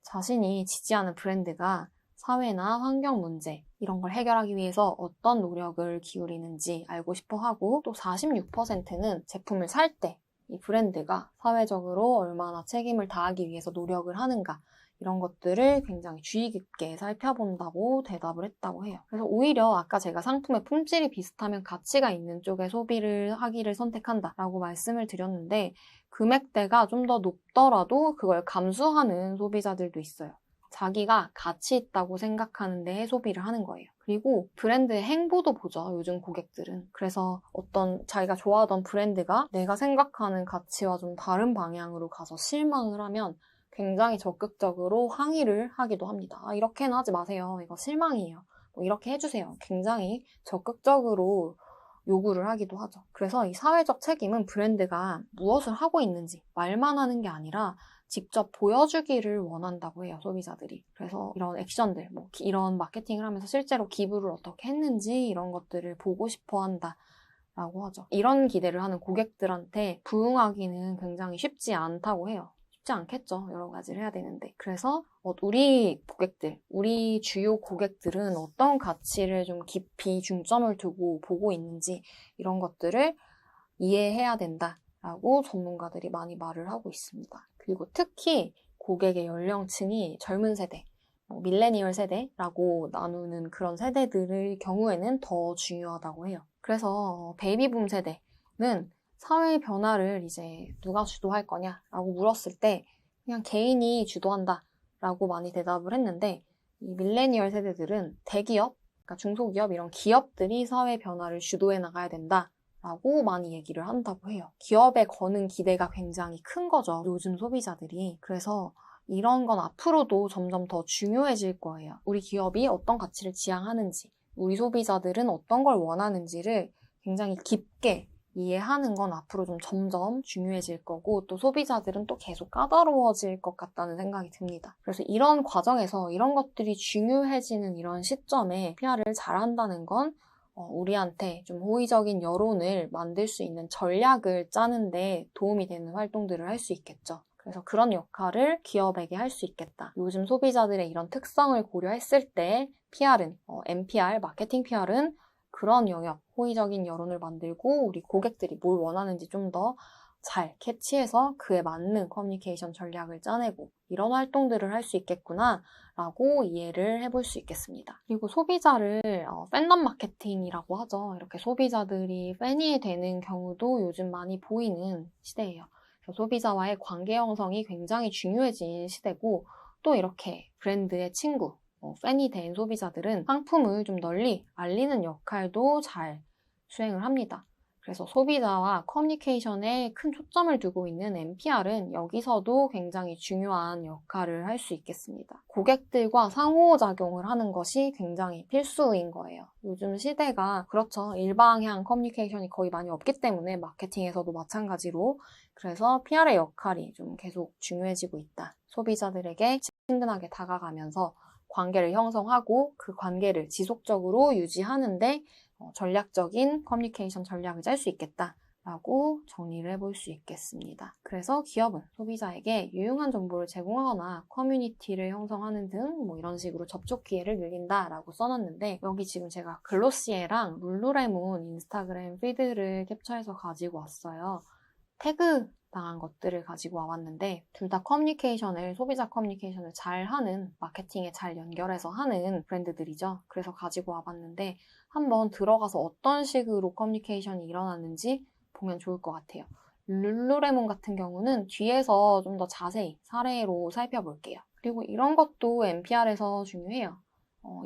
자신이 지지하는 브랜드가 사회나 환경 문제 이런 걸 해결하기 위해서 어떤 노력을 기울이는지 알고 싶어 하고 또 46%는 제품을 살 때 이 브랜드가 사회적으로 얼마나 책임을 다하기 위해서 노력을 하는가 이런 것들을 굉장히 주의 깊게 살펴본다고 대답을 했다고 해요. 그래서 오히려 아까 제가 상품의 품질이 비슷하면 가치가 있는 쪽에 소비를 하기를 선택한다라고 말씀을 드렸는데 금액대가 좀 더 높더라도 그걸 감수하는 소비자들도 있어요. 자기가 가치 있다고 생각하는 데에 소비를 하는 거예요. 그리고 브랜드의 행보도 보죠, 요즘 고객들은. 그래서 어떤 자기가 좋아하던 브랜드가 내가 생각하는 가치와 좀 다른 방향으로 가서 실망을 하면 굉장히 적극적으로 항의를 하기도 합니다. 아, 이렇게는 하지 마세요. 이거 실망이에요. 뭐 이렇게 해주세요. 굉장히 적극적으로 요구를 하기도 하죠. 그래서 이 사회적 책임은 브랜드가 무엇을 하고 있는지 말만 하는 게 아니라 직접 보여주기를 원한다고 해요, 소비자들이. 그래서 이런 액션들, 뭐 이런 마케팅을 하면서 실제로 기부를 어떻게 했는지 이런 것들을 보고 싶어 한다. 라고 하죠. 이런 기대를 하는 고객들한테 부응하기는 굉장히 쉽지 않다고 해요. 쉽지 않겠죠. 여러 가지를 해야 되는데. 그래서 우리 고객들, 우리 주요 고객들은 어떤 가치를 좀 깊이 중점을 두고 보고 있는지 이런 것들을 이해해야 된다라고 전문가들이 많이 말을 하고 있습니다. 그리고 특히 고객의 연령층이 젊은 세대, 밀레니얼 세대라고 나누는 그런 세대들의 경우에는 더 중요하다고 해요. 그래서 베이비붐 세대는 사회 변화를 이제 누가 주도할 거냐라고 물었을 때 그냥 개인이 주도한다 라고 많이 대답을 했는데 이 밀레니얼 세대들은 대기업, 그러니까 중소기업 이런 기업들이 사회 변화를 주도해 나가야 된다 라고 많이 얘기를 한다고 해요. 기업에 거는 기대가 굉장히 큰 거죠, 요즘 소비자들이. 그래서 이런 건 앞으로도 점점 더 중요해질 거예요. 우리 기업이 어떤 가치를 지향하는지, 우리 소비자들은 어떤 걸 원하는지를 굉장히 깊게 이해하는 건 앞으로 좀 점점 중요해질 거고 또 소비자들은 또 계속 까다로워질 것 같다는 생각이 듭니다. 그래서 이런 과정에서 이런 것들이 중요해지는 이런 시점에 PR을 잘한다는 건 우리한테 좀 호의적인 여론을 만들 수 있는 전략을 짜는데 도움이 되는 활동들을 할 수 있겠죠. 그래서 그런 역할을 기업에게 할 수 있겠다. 요즘 소비자들의 이런 특성을 고려했을 때 PR은, MPR, 마케팅 PR은 그런 영역, 호의적인 여론을 만들고 우리 고객들이 뭘 원하는지 좀 더 잘 캐치해서 그에 맞는 커뮤니케이션 전략을 짜내고 이런 활동들을 할 수 있겠구나 라고 이해를 해볼 수 있겠습니다. 그리고 소비자를 팬덤 마케팅이라고 하죠. 이렇게 소비자들이 팬이 되는 경우도 요즘 많이 보이는 시대예요. 소비자와의 관계 형성이 굉장히 중요해진 시대고 또 이렇게 브랜드의 친구, 팬이 된 소비자들은 상품을 좀 널리 알리는 역할도 잘 수행을 합니다. 그래서 소비자와 커뮤니케이션에 큰 초점을 두고 있는 MPR은 여기서도 굉장히 중요한 역할을 할 수 있겠습니다. 고객들과 상호작용을 하는 것이 굉장히 필수인 거예요. 요즘 시대가 그렇죠. 일방향 커뮤니케이션이 거의 많이 없기 때문에 마케팅에서도 마찬가지로 그래서 PR의 역할이 좀 계속 중요해지고 있다. 소비자들에게 친근하게 다가가면서 관계를 형성하고 그 관계를 지속적으로 유지하는데 전략적인 커뮤니케이션 전략을 짤 수 있겠다라고 정리를 해볼 수 있겠습니다. 그래서 기업은 소비자에게 유용한 정보를 제공하거나 커뮤니티를 형성하는 등 뭐 이런 식으로 접촉 기회를 늘린다라고 써놨는데 여기 지금 제가 글로시에랑 룰루레몬 인스타그램 피드를 캡처해서 가지고 왔어요. 태그 당한 것들을 가지고 와봤는데 둘 다 커뮤니케이션을, 소비자 커뮤니케이션을 잘 하는, 마케팅에 잘 연결해서 하는 브랜드들이죠. 그래서 가지고 와봤는데 한번 들어가서 어떤 식으로 커뮤니케이션이 일어나는지 보면 좋을 것 같아요. 룰루레몬 같은 경우는 뒤에서 좀 더 자세히 사례로 살펴볼게요. 그리고 이런 것도 NPR에서 중요해요.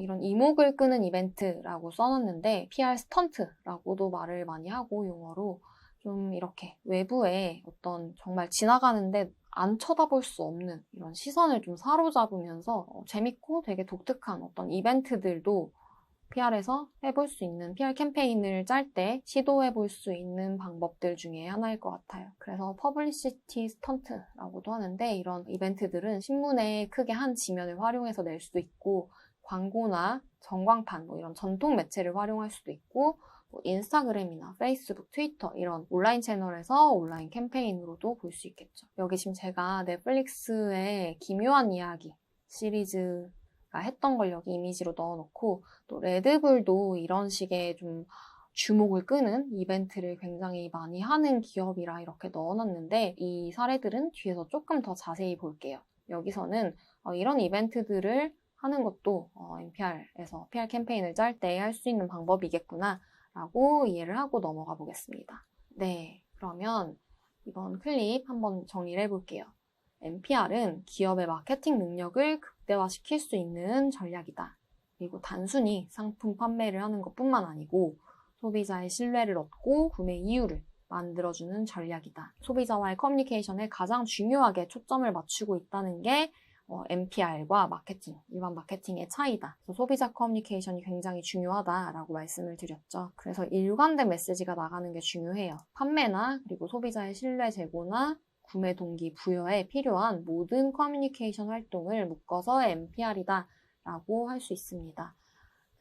이런 이목을 끄는 이벤트라고 써놨는데 PR 스턴트라고도 말을 많이 하고 용어로 좀 이렇게 외부에 어떤 정말 지나가는데 안 쳐다볼 수 없는 이런 시선을 좀 사로잡으면서 재밌고 되게 독특한 어떤 이벤트들도 PR에서 해볼 수 있는 PR 캠페인을 짤 때 시도해볼 수 있는 방법들 중에 하나일 것 같아요. 그래서 퍼블리시티 스턴트라고도 하는데 이런 이벤트들은 신문에 크게 한 지면을 활용해서 낼 수도 있고 광고나 전광판 이런 전통 매체를 활용할 수도 있고 인스타그램이나 페이스북, 트위터 이런 온라인 채널에서 온라인 캠페인으로도 볼 수 있겠죠. 여기 지금 제가 넷플릭스의 기묘한 이야기 시리즈 했던 걸 여기 이미지로 넣어놓고 또 레드불도 이런 식의 좀 주목을 끄는 이벤트를 굉장히 많이 하는 기업이라 이렇게 넣어놨는데 이 사례들은 뒤에서 조금 더 자세히 볼게요. 여기서는 이런 이벤트들을 하는 것도 NPR에서 PR 캠페인을 짤 때 할 수 있는 방법이겠구나 라고 이해를 하고 넘어가 보겠습니다. 네, 그러면 이번 클립 한번 정리를 해볼게요. NPR은 기업의 마케팅 능력을 극대화시킬 수 있는 전략이다. 그리고 단순히 상품 판매를 하는 것뿐만 아니고 소비자의 신뢰를 얻고 구매 이유를 만들어주는 전략이다. 소비자와의 커뮤니케이션에 가장 중요하게 초점을 맞추고 있다는 게 NPR과 마케팅, 일반 마케팅의 차이다. 그래서 소비자 커뮤니케이션이 굉장히 중요하다라고 말씀을 드렸죠. 그래서 일관된 메시지가 나가는 게 중요해요. 판매나 그리고 소비자의 신뢰 제고나 구매 동기 부여에 필요한 모든 커뮤니케이션 활동을 묶어서 NPR이다 라고 할 수 있습니다.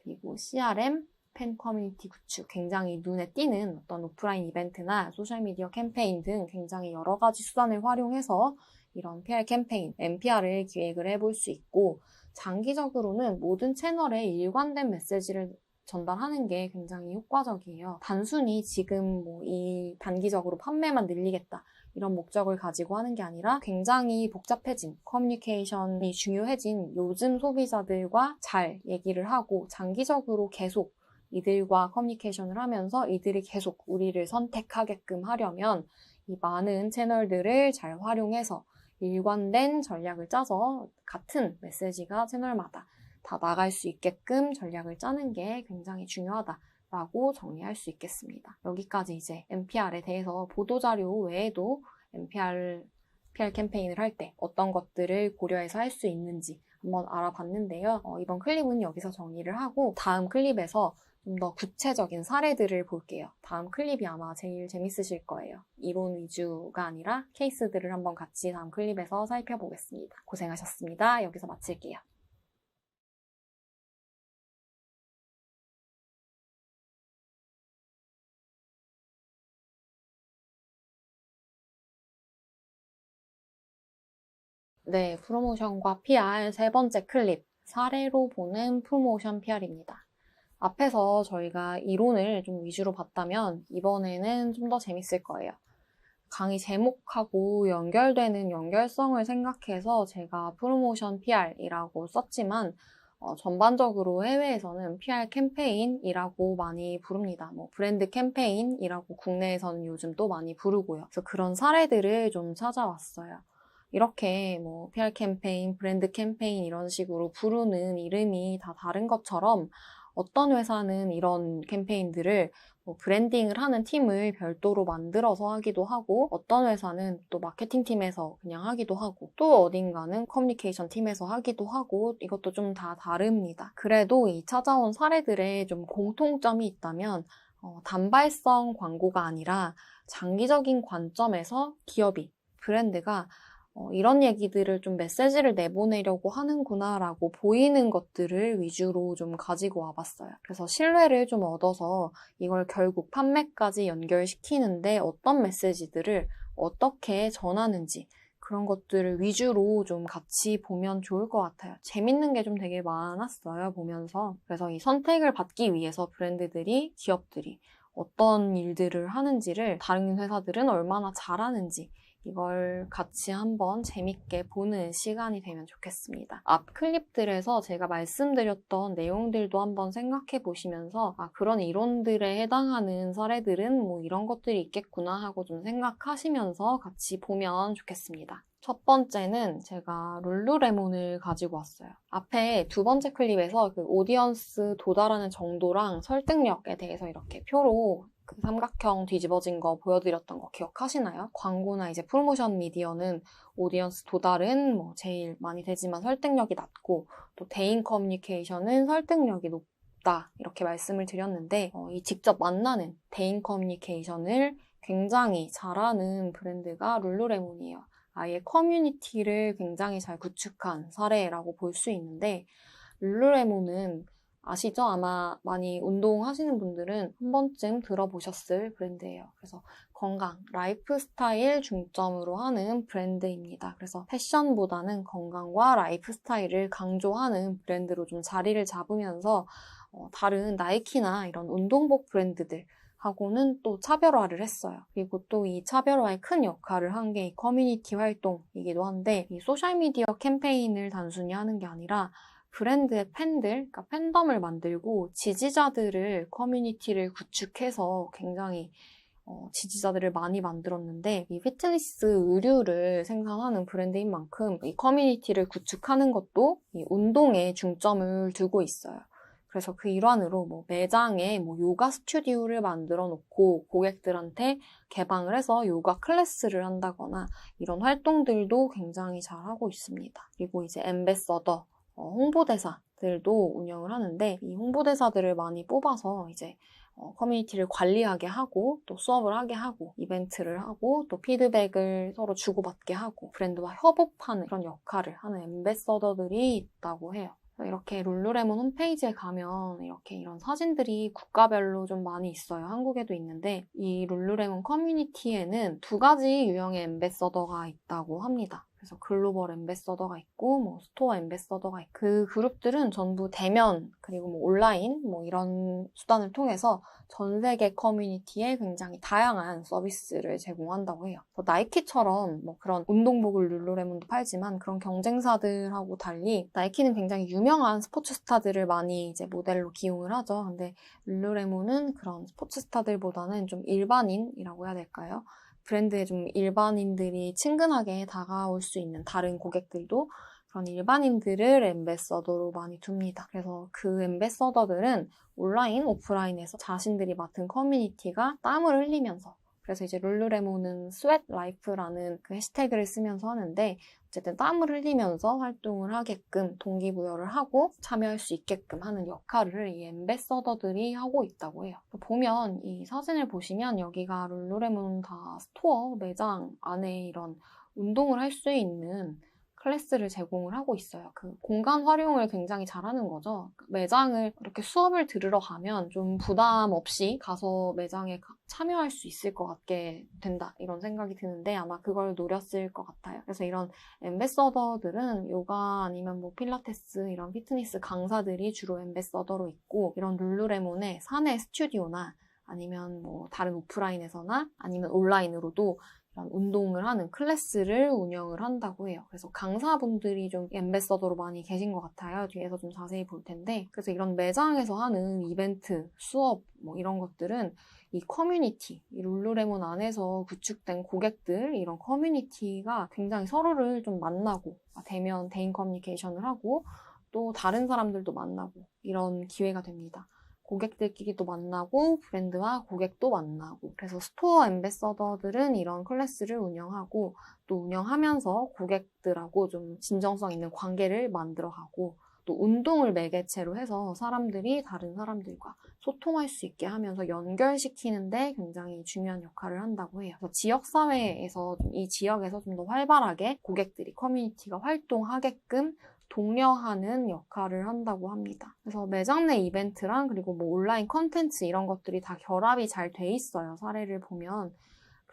그리고 CRM, 팬 커뮤니티 구축, 굉장히 눈에 띄는 어떤 오프라인 이벤트나 소셜미디어 캠페인 등 굉장히 여러 가지 수단을 활용해서 이런 PR 캠페인, NPR을 기획을 해볼 수 있고 장기적으로는 모든 채널에 일관된 메시지를 전달하는 게 굉장히 효과적이에요. 단순히 지금 이 단기적으로 판매만 늘리겠다 이런 목적을 가지고 하는 게 아니라 굉장히 복잡해진 커뮤니케이션이 중요해진 요즘 소비자들과 잘 얘기를 하고 장기적으로 계속 이들과 커뮤니케이션을 하면서 이들이 계속 우리를 선택하게끔 하려면 이 많은 채널들을 잘 활용해서 일관된 전략을 짜서 같은 메시지가 채널마다 다 나갈 수 있게끔 전략을 짜는 게 굉장히 중요하다라고 정리할 수 있겠습니다. 여기까지 이제 NPR에 대해서 보도자료 외에도 PR 캠페인을 할 때 어떤 것들을 고려해서 할 수 있는지 한번 알아봤는데요. 이번 클립은 여기서 정리를 하고 다음 클립에서 좀 더 구체적인 사례들을 볼게요. 다음 클립이 아마 제일 재밌으실 거예요. 이론 위주가 아니라 케이스들을 한번 같이 다음 클립에서 살펴보겠습니다. 고생하셨습니다. 여기서 마칠게요. 네, 프로모션과 PR 세 번째 클립, 사례로 보는 프로모션 PR입니다. 앞에서 저희가 이론을 좀 위주로 봤다면 이번에는 좀 더 재밌을 거예요. 강의 제목하고 연결되는 연결성을 생각해서 제가 프로모션 PR이라고 썼지만 전반적으로 해외에서는 PR 캠페인이라고 많이 부릅니다. 브랜드 캠페인이라고 국내에서는 요즘 또 많이 부르고요. 그래서 그런 사례들을 좀 찾아왔어요. 이렇게 PR 캠페인, 브랜드 캠페인 이런 식으로 부르는 이름이 다 다른 것처럼 어떤 회사는 이런 캠페인들을 브랜딩을 하는 팀을 별도로 만들어서 하기도 하고 어떤 회사는 또 마케팅 팀에서 그냥 하기도 하고 또 어딘가는 커뮤니케이션 팀에서 하기도 하고 이것도 좀 다 다릅니다. 그래도 이 찾아온 사례들에 좀 공통점이 있다면 단발성 광고가 아니라 장기적인 관점에서 기업이, 브랜드가 이런 얘기들을 좀 메시지를 내보내려고 하는구나라고 보이는 것들을 위주로 좀 가지고 와봤어요. 그래서 신뢰를 좀 얻어서 이걸 결국 판매까지 연결시키는데 어떤 메시지들을 어떻게 전하는지 그런 것들을 위주로 좀 같이 보면 좋을 것 같아요. 재밌는 게 좀 되게 많았어요, 보면서. 그래서 이 선택을 받기 위해서 브랜드들이, 기업들이 어떤 일들을 하는지를 다른 회사들은 얼마나 잘하는지 이걸 같이 한번 재밌게 보는 시간이 되면 좋겠습니다. 앞 클립들에서 제가 말씀드렸던 내용들도 한번 생각해 보시면서 그런 이론들에 해당하는 사례들은 뭐 이런 것들이 있겠구나 하고 좀 생각하시면서 같이 보면 좋겠습니다. 첫 번째는 제가 룰루레몬을 가지고 왔어요. 앞에 두 번째 클립에서 그 오디언스 도달하는 정도랑 설득력에 대해서 이렇게 표로 그 삼각형 뒤집어진 거 보여드렸던 거 기억하시나요? 광고나 이제 프로모션 미디어는 오디언스 도달은 뭐 제일 많이 되지만 설득력이 낮고 또 대인 커뮤니케이션은 설득력이 높다 이렇게 말씀을 드렸는데 이 직접 만나는 대인 커뮤니케이션을 굉장히 잘하는 브랜드가 룰루레몬이에요. 아예 커뮤니티를 굉장히 잘 구축한 사례라고 볼 수 있는데 룰루레몬은 아시죠? 아마 많이 운동하시는 분들은 한 번쯤 들어보셨을 브랜드예요. 그래서 건강, 라이프 스타일 중점으로 하는 브랜드입니다. 그래서 패션보다는 건강과 라이프 스타일을 강조하는 브랜드로 좀 자리를 잡으면서 다른 나이키나 이런 운동복 브랜드들 하고는 또 차별화를 했어요. 그리고 또 이 차별화에 큰 역할을 한 게 이 커뮤니티 활동이기도 한데 이 소셜미디어 캠페인을 단순히 하는 게 아니라 브랜드의 팬들, 그러니까 팬덤을 만들고 지지자들을 커뮤니티를 구축해서 굉장히 지지자들을 많이 만들었는데 이 피트니스 의류를 생산하는 브랜드인 만큼 이 커뮤니티를 구축하는 것도 이 운동에 중점을 두고 있어요. 그래서 그 일환으로 뭐 매장에 뭐 요가 스튜디오를 만들어 놓고 고객들한테 개방을 해서 요가 클래스를 한다거나 이런 활동들도 굉장히 잘하고 있습니다. 그리고 이제 앰베서더, 홍보대사들도 운영을 하는데 이 홍보대사들을 많이 뽑아서 이제 커뮤니티를 관리하게 하고 또 수업을 하게 하고 이벤트를 하고 또 피드백을 서로 주고받게 하고 브랜드와 협업하는 그런 역할을 하는 앰베서더들이 있다고 해요. 이렇게 룰루레몬 홈페이지에 가면 이렇게 이런 사진들이 국가별로 좀 많이 있어요. 한국에도 있는데 이 룰루레몬 커뮤니티에는 두 가지 유형의 앰베서더가 있다고 합니다. 그래서 글로벌 앰베서더가 있고 뭐 스토어 앰베서더가 있고 그 그룹들은 전부 대면 그리고 뭐 온라인 뭐 이런 수단을 통해서 전 세계 커뮤니티에 굉장히 다양한 서비스를 제공한다고 해요. 나이키처럼 뭐 그런 운동복을 룰루레몬도 팔지만 그런 경쟁사들하고 달리 나이키는 굉장히 유명한 스포츠 스타들을 많이 이제 모델로 기용을 하죠. 근데 룰루레몬은 그런 스포츠 스타들보다는 좀 일반인이라고 해야 될까요? 브랜드에 좀 일반인들이 친근하게 다가올 수 있는 다른 고객들도 그런 일반인들을 앰베서더로 많이 둡니다. 그래서 그 앰베서더들은 온라인, 오프라인에서 자신들이 맡은 커뮤니티가 땀을 흘리면서 그래서 이제 룰루레몬은 스웨트 라이프라는 그 해시태그를 쓰면서 하는데 어쨌든 땀을 흘리면서 활동을 하게끔 동기부여를 하고 참여할 수 있게끔 하는 역할을 이 앰베서더들이 하고 있다고 해요. 보면 이 사진을 보시면 여기가 룰루레몬 다 스토어 매장 안에 이런 운동을 할 수 있는 클래스를 제공을 하고 있어요. 그 공간 활용을 굉장히 잘하는 거죠. 매장을 이렇게 수업을 들으러 가면 좀 부담 없이 가서 매장에 참여할 수 있을 것 같게 된다 이런 생각이 드는데 아마 그걸 노렸을 것 같아요. 그래서 이런 앰베서더들은 요가 아니면 뭐 필라테스 이런 피트니스 강사들이 주로 앰베서더로 있고 이런 룰루레몬의 사내 스튜디오나 아니면 뭐 다른 오프라인에서나 아니면 온라인으로도 이런 운동을 하는 클래스를 운영을 한다고 해요. 그래서 강사분들이 좀 앰베서더로 많이 계신 것 같아요. 뒤에서 좀 자세히 볼 텐데 그래서 이런 매장에서 하는 이벤트, 수업 뭐 이런 것들은 이 커뮤니티, 이 룰루레몬 안에서 구축된 고객들 이런 커뮤니티가 굉장히 서로를 좀 만나고 대면 대인 커뮤니케이션을 하고 또 다른 사람들도 만나고 이런 기회가 됩니다. 고객들끼리도 만나고 브랜드와 고객도 만나고 그래서 스토어 앰베서더들은 이런 클래스를 운영하고 또 운영하면서 고객들하고 좀 진정성 있는 관계를 만들어가고 또 운동을 매개체로 해서 사람들이 다른 사람들과 소통할 수 있게 하면서 연결시키는데 굉장히 중요한 역할을 한다고 해요. 그래서 지역사회에서 이 지역에서 좀 더 활발하게 고객들이 커뮤니티가 활동하게끔 독려하는 역할을 한다고 합니다. 그래서 매장 내 이벤트랑 그리고 뭐 온라인 컨텐츠 이런 것들이 다 결합이 잘 돼 있어요. 사례를 보면.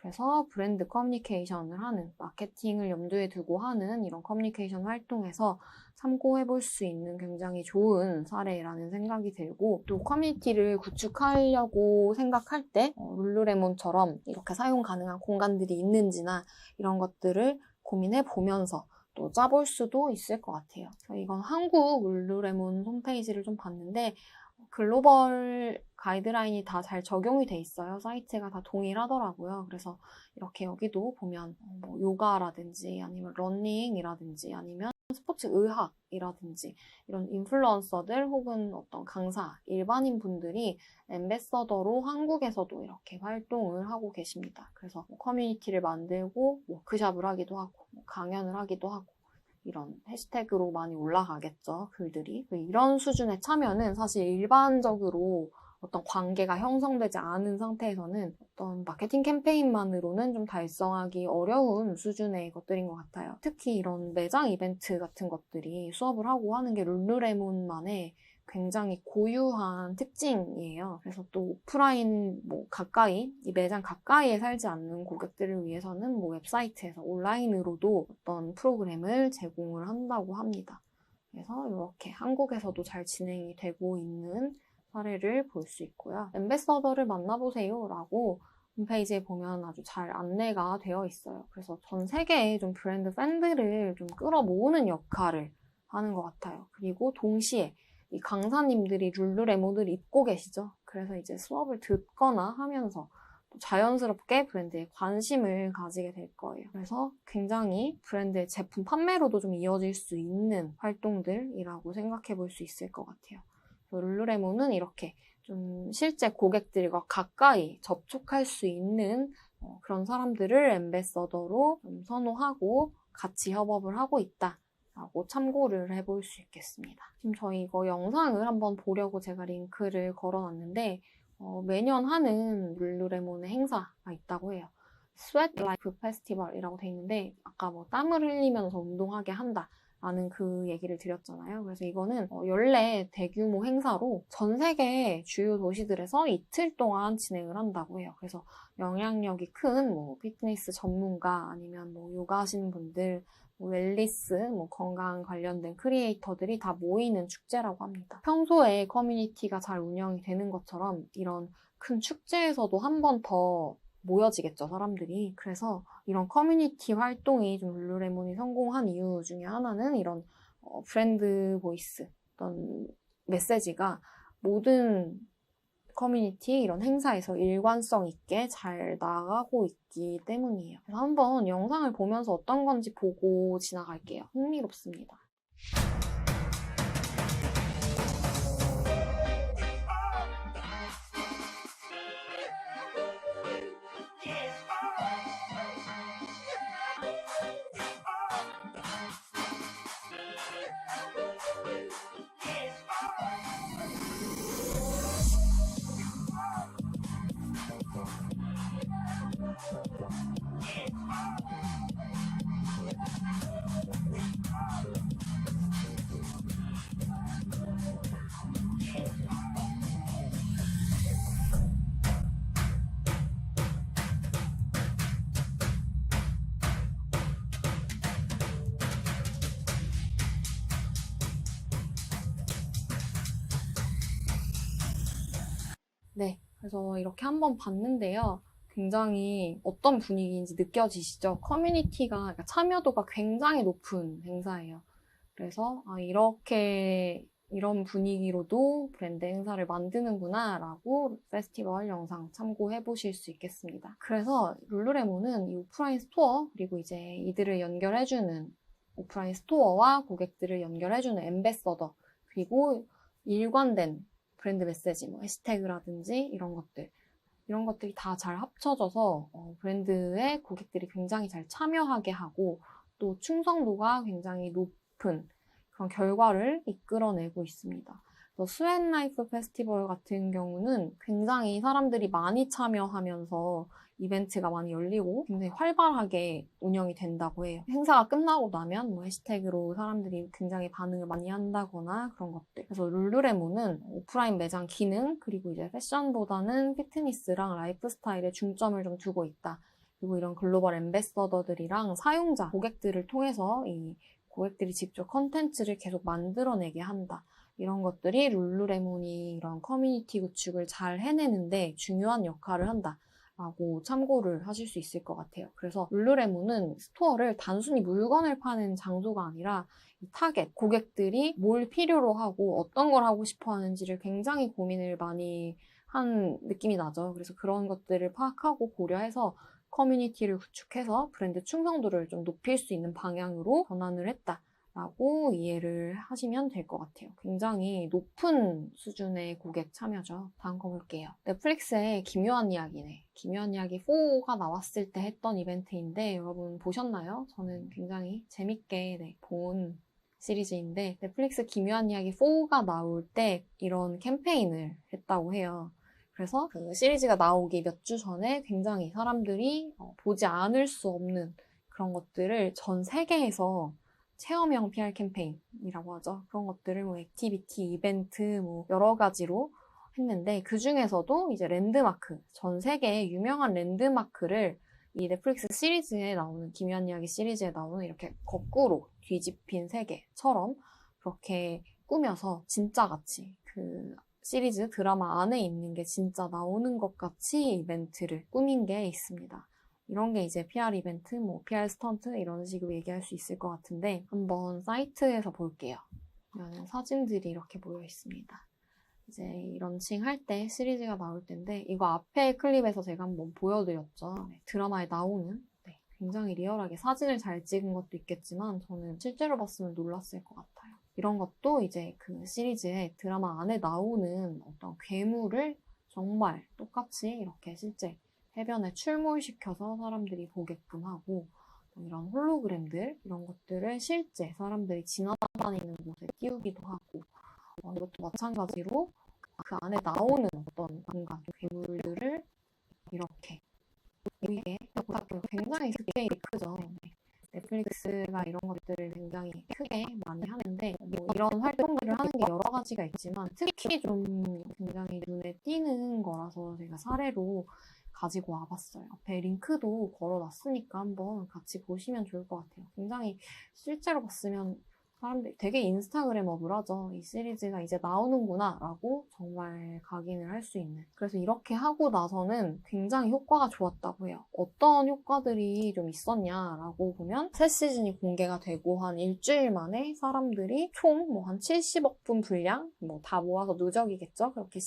그래서 브랜드 커뮤니케이션을 하는, 마케팅을 염두에 두고 하는 이런 커뮤니케이션 활동에서 참고해 볼 수 있는 굉장히 좋은 사례라는 생각이 들고, 또 커뮤니티를 구축하려고 생각할 때 룰루레몬처럼 이렇게 사용 가능한 공간들이 있는지나 이런 것들을 고민해 보면서 또 짜볼 수도 있을 것 같아요. 이건 한국 룰루레몬 홈페이지를 좀 봤는데 글로벌 가이드라인이 다 잘 적용이 돼 있어요. 사이트가 다 동일하더라고요. 그래서 이렇게 여기도 보면 뭐 요가라든지 아니면 러닝이라든지 아니면 스포츠 의학이라든지 이런 인플루언서들 혹은 어떤 강사, 일반인 분들이 앰베서더로 한국에서도 이렇게 활동을 하고 계십니다. 그래서 커뮤니티를 만들고 워크숍을 하기도 하고 강연을 하기도 하고 이런 해시태그로 많이 올라가겠죠, 글들이. 이런 수준의 참여는 사실 일반적으로 어떤 관계가 형성되지 않은 상태에서는 어떤 마케팅 캠페인만으로는 좀 달성하기 어려운 수준의 것들인 것 같아요. 특히 이런 매장 이벤트 같은 것들이 수업을 하고 하는 게 룰루레몬만의 굉장히 고유한 특징이에요. 그래서 또 오프라인 가까이, 이 매장 가까이에 살지 않는 고객들을 위해서는 웹사이트에서 온라인으로도 어떤 프로그램을 제공을 한다고 합니다. 그래서 이렇게 한국에서도 잘 진행이 되고 있는 사례를 볼 수 있고요. 앰베서더를 만나보세요 라고 홈페이지에 보면 아주 잘 안내가 되어 있어요. 그래서 전 세계의 좀 브랜드 팬들을 좀 끌어모으는 역할을 하는 것 같아요. 그리고 동시에 이 강사님들이 룰루레몬을 입고 계시죠. 그래서 이제 수업을 듣거나 하면서 자연스럽게 브랜드에 관심을 가지게 될 거예요. 그래서 굉장히 브랜드의 제품 판매로도 좀 이어질 수 있는 활동들이라고 생각해 볼 수 있을 것 같아요. 룰루레몬은 이렇게 좀 실제 고객들과 가까이 접촉할 수 있는 그런 사람들을 앰베서더로 좀 선호하고 같이 협업을 하고 있다 라고 참고를 해볼 수 있겠습니다. 지금 저희 이거 영상을 한번 보려고 제가 링크를 걸어놨는데 매년 하는 룰루레몬의 행사가 있다고 해요. 스웨트 라이프 페스티벌이라고 돼 있는데 아까 땀을 흘리면서 운동하게 한다 라는 그 얘기를 드렸잖아요. 그래서 이거는 연례 대규모 행사로 전 세계 주요 도시들에서 이틀 동안 진행을 한다고 해요. 그래서 영향력이 큰 피트니스 전문가 아니면 요가 하시는 분들, 웰니스, 건강 관련된 크리에이터들이 다 모이는 축제라고 합니다. 평소에 커뮤니티가 잘 운영이 되는 것처럼 이런 큰 축제에서도 한 번 더 모여지겠죠, 사람들이. 그래서 이런 커뮤니티 활동이 좀 룰루레몬이 성공한 이유 중에 하나는 이런 브랜드 보이스, 어떤 메시지가 모든 커뮤니티 이런 행사에서 일관성 있게 잘 나가고 있기 때문이에요. 그래서 한번 영상을 보면서 어떤 건지 보고 지나갈게요. 흥미롭습니다. 네, 그래서 이렇게 한번 봤는데요. 굉장히 어떤 분위기인지 느껴지시죠? 커뮤니티가, 그러니까 참여도가 굉장히 높은 행사예요. 그래서 이렇게 이런 분위기로도 브랜드 행사를 만드는구나 라고 페스티벌 영상 참고해 보실 수 있겠습니다. 그래서 룰루레몬은 이 오프라인 스토어 그리고 이제 이들을 연결해주는 오프라인 스토어와 고객들을 연결해주는 앰베서더 그리고 일관된 브랜드 메시지, 해시태그라든지 이런 것들이 다 잘 합쳐져서 브랜드의 고객들이 굉장히 잘 참여하게 하고 또 충성도가 굉장히 높은 그런 결과를 이끌어내고 있습니다. 스웨트 라이프 페스티벌 같은 경우는 굉장히 사람들이 많이 참여하면서 이벤트가 많이 열리고 굉장히 활발하게 운영이 된다고 해요. 행사가 끝나고 나면 해시태그로 사람들이 굉장히 반응을 많이 한다거나 그런 것들. 그래서 룰루레몬은 오프라인 매장 기능 그리고 이제 패션보다는 피트니스랑 라이프 스타일에 중점을 좀 두고 있다. 그리고 이런 글로벌 앰베서더들이랑 사용자, 고객들을 통해서 이 고객들이 직접 컨텐츠를 계속 만들어내게 한다. 이런 것들이 룰루레몬이 이런 커뮤니티 구축을 잘 해내는데 중요한 역할을 한다. 라고 참고를 하실 수 있을 것 같아요. 그래서 룰루레몬은 스토어를 단순히 물건을 파는 장소가 아니라 이 타겟, 고객들이 뭘 필요로 하고 어떤 걸 하고 싶어 하는지를 굉장히 고민을 많이 한 느낌이 나죠. 그래서 그런 것들을 파악하고 고려해서 커뮤니티를 구축해서 브랜드 충성도를 좀 높일 수 있는 방향으로 전환을 했다라고 이해를 하시면 될 것 같아요. 굉장히 높은 수준의 고객 참여죠. 다음 거 볼게요. 넷플릭스의 기묘한 이야기네. 기묘한 이야기 4가 나왔을 때 했던 이벤트인데 여러분 보셨나요? 저는 굉장히 재밌게 본 시리즈인데 넷플릭스 기묘한 이야기 4가 나올 때 이런 캠페인을 했다고 해요. 그래서 그 시리즈가 나오기 몇 주 전에 굉장히 사람들이 보지 않을 수 없는 그런 것들을 전 세계에서 체험형 PR 캠페인이라고 하죠. 그런 것들을 뭐 액티비티, 이벤트 뭐 여러 가지로 했는데 그 중에서도 이제 랜드마크, 전 세계의 유명한 랜드마크를 이 넷플릭스 시리즈에 나오는 기묘한 이야기 시리즈에 나오는 이렇게 거꾸로 뒤집힌 세계처럼 그렇게 꾸며서 진짜같이 그 시리즈 드라마 안에 있는 게 진짜 나오는 것 같이 이벤트를 꾸민 게 있습니다. 이런 게 이제 PR 이벤트, 뭐 PR 스턴트 이런 식으로 얘기할 수 있을 것 같은데 한번 사이트에서 볼게요. 그러면 사진들이 이렇게 모여 있습니다. 이제 이 런칭할 때 시리즈가 나올 텐데 이거 앞에 클립에서 제가 한번 보여드렸죠. 드라마에 나오는 굉장히 리얼하게 사진을 잘 찍은 것도 있겠지만 저는 실제로 봤으면 놀랐을 것 같아요. 이런 것도 이제 그 시리즈의 드라마 안에 나오는 어떤 괴물을 정말 똑같이 이렇게 실제 해변에 출몰시켜서 사람들이 보게끔 하고 이런 홀로그램들 이런 것들을 실제 사람들이 지나다니는 곳에 띄우기도 하고 이것도 마찬가지로 그 안에 나오는 어떤 뭔가 괴물들을 이렇게 보이게 굉장히 스케일이 크죠. 넷플릭스가 이런 것들을 굉장히 크게 많이 하는데 뭐 이런 활동들을 하는 게 여러 가지가 있지만 특히 좀 굉장히 눈에 띄는 거라서 제가 사례로 가지고 와봤어요. 앞에 링크도 걸어놨으니까 한번 같이 보시면 좋을 것 같아요. 굉장히 실제로 봤으면 사람들이 되게 인스타그래머블하죠. 이 시리즈가 이제 나오는구나 라고 정말 각인을 할 수 있는. 그래서 이렇게 하고 나서는 굉장히 효과가 좋았다고 해요. 어떤 효과들이 좀 있었냐라고 보면 새 시즌이 공개가 되고 한 일주일 만에 사람들이 총 뭐 한 70억 분 분량 뭐 다 모아서 누적이겠죠. 그렇게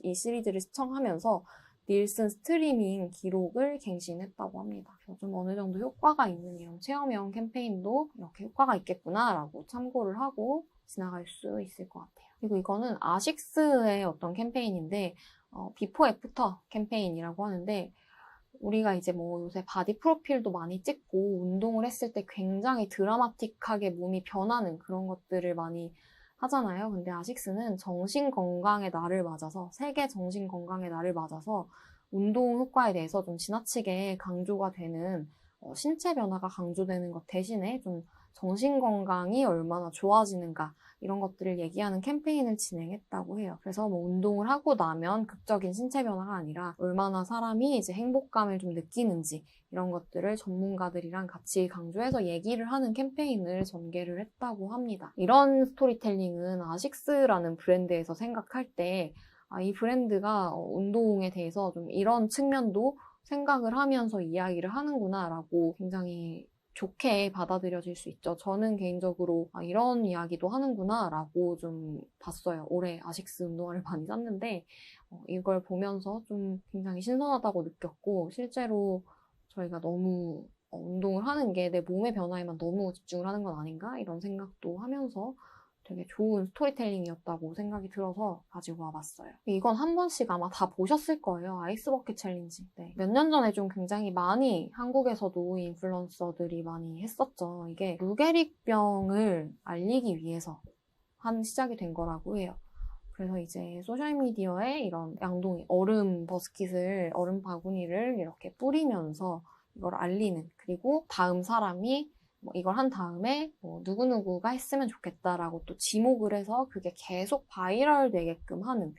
이 시리즈를 시청하면서 닐슨 스트리밍 기록을 갱신했다고 합니다. 그래서 좀 어느 정도 효과가 있는 이런 체험형 캠페인도 이렇게 효과가 있겠구나라고 참고를 하고 지나갈 수 있을 것 같아요. 그리고 이거는 아식스의 어떤 캠페인인데 비포 애프터 캠페인이라고 하는데 우리가 이제 뭐 요새 바디 프로필도 많이 찍고 운동을 했을 때 굉장히 드라마틱하게 몸이 변하는 그런 것들을 많이 하잖아요. 근데 아식스는 정신건강의 날을 맞아서 세계 정신건강의 날을 맞아서 운동 효과에 대해서 좀 지나치게 강조가 되는 신체 변화가 강조되는 것 대신에 좀 정신건강이 얼마나 좋아지는가 이런 것들을 얘기하는 캠페인을 진행했다고 해요. 그래서 뭐 운동을 하고 나면 극적인 신체 변화가 아니라 얼마나 사람이 이제 행복감을 좀 느끼는지 이런 것들을 전문가들이랑 같이 강조해서 얘기를 하는 캠페인을 전개를 했다고 합니다. 이런 스토리텔링은 아식스라는 브랜드에서 생각할 때 이 브랜드가 운동에 대해서 좀 이런 측면도 생각을 하면서 이야기를 하는구나 라고 굉장히 좋게 받아들여질 수 있죠. 저는 개인적으로 이런 이야기도 하는구나 라고 좀 봤어요. 올해 아식스 운동화를 많이 샀는데 이걸 보면서 좀 굉장히 신선하다고 느꼈고 실제로 저희가 너무 운동을 하는 게 내 몸의 변화에만 너무 집중을 하는 건 아닌가 이런 생각도 하면서 되게 좋은 스토리텔링이었다고 생각이 들어서 가지고 와봤어요. 이건 한 번씩 아마 다 보셨을 거예요. 아이스버킷 챌린지. 몇 년 전에 좀 굉장히 많이 한국에서도 인플루언서들이 많이 했었죠. 이게 루게릭병을 알리기 위해서 한 시작이 된 거라고 해요. 그래서 이제 소셜미디어에 이런 양동이 얼음 버스킷을 얼음 바구니를 이렇게 뿌리면서 이걸 알리는 그리고 다음 사람이 뭐 이걸 한 다음에 뭐 누구누구가 했으면 좋겠다라고 또 지목을 해서 그게 계속 바이럴 되게끔 하는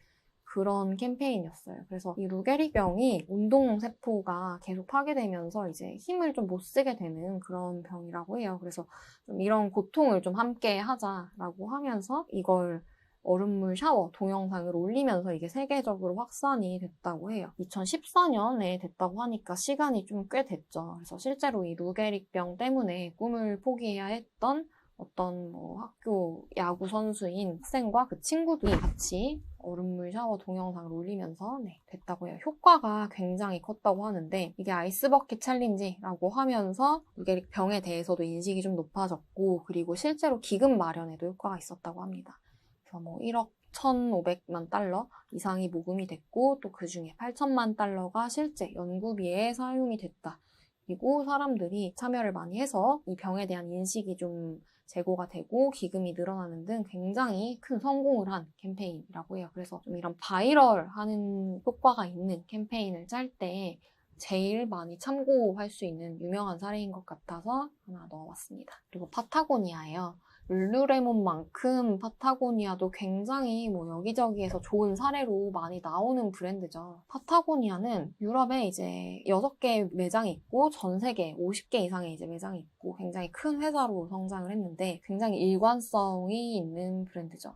그런 캠페인이었어요. 그래서 이 루게릭병이 운동세포가 계속 파괴되면서 이제 힘을 좀 못 쓰게 되는 그런 병이라고 해요. 그래서 좀 이런 고통을 좀 함께 하자라고 하면서 이걸 얼음물 샤워 동영상을 올리면서 이게 세계적으로 확산이 됐다고 해요. 2014년에 됐다고 하니까 시간이 좀 꽤 됐죠. 그래서 실제로 이 루게릭병 때문에 꿈을 포기해야 했던 어떤 학교 야구 선수인 학생과 그 친구들이 같이 얼음물 샤워 동영상을 올리면서 됐다고 해요. 효과가 굉장히 컸다고 하는데 이게 아이스버킷 챌린지라고 하면서 루게릭병에 대해서도 인식이 좀 높아졌고 그리고 실제로 기금 마련에도 효과가 있었다고 합니다. 그래서 1억 1,500만 달러 이상이 모금이 됐고 또 그중에 8천만 달러가 실제 연구비에 사용이 됐다. 그리고 사람들이 참여를 많이 해서 이 병에 대한 인식이 좀 제고가 되고 기금이 늘어나는 등 굉장히 큰 성공을 한 캠페인이라고 해요. 그래서 좀 이런 바이럴하는 효과가 있는 캠페인을 짤 때 제일 많이 참고할 수 있는 유명한 사례인 것 같아서 하나 넣어봤습니다. 그리고 파타고니아예요. 룰루레몬만큼 파타고니아도 굉장히 여기저기에서 좋은 사례로 많이 나오는 브랜드죠. 파타고니아는 유럽에 이제 6개 매장이 있고 전 세계 50개 이상의 이제 매장이 있고 굉장히 큰 회사로 성장을 했는데 굉장히 일관성이 있는 브랜드죠.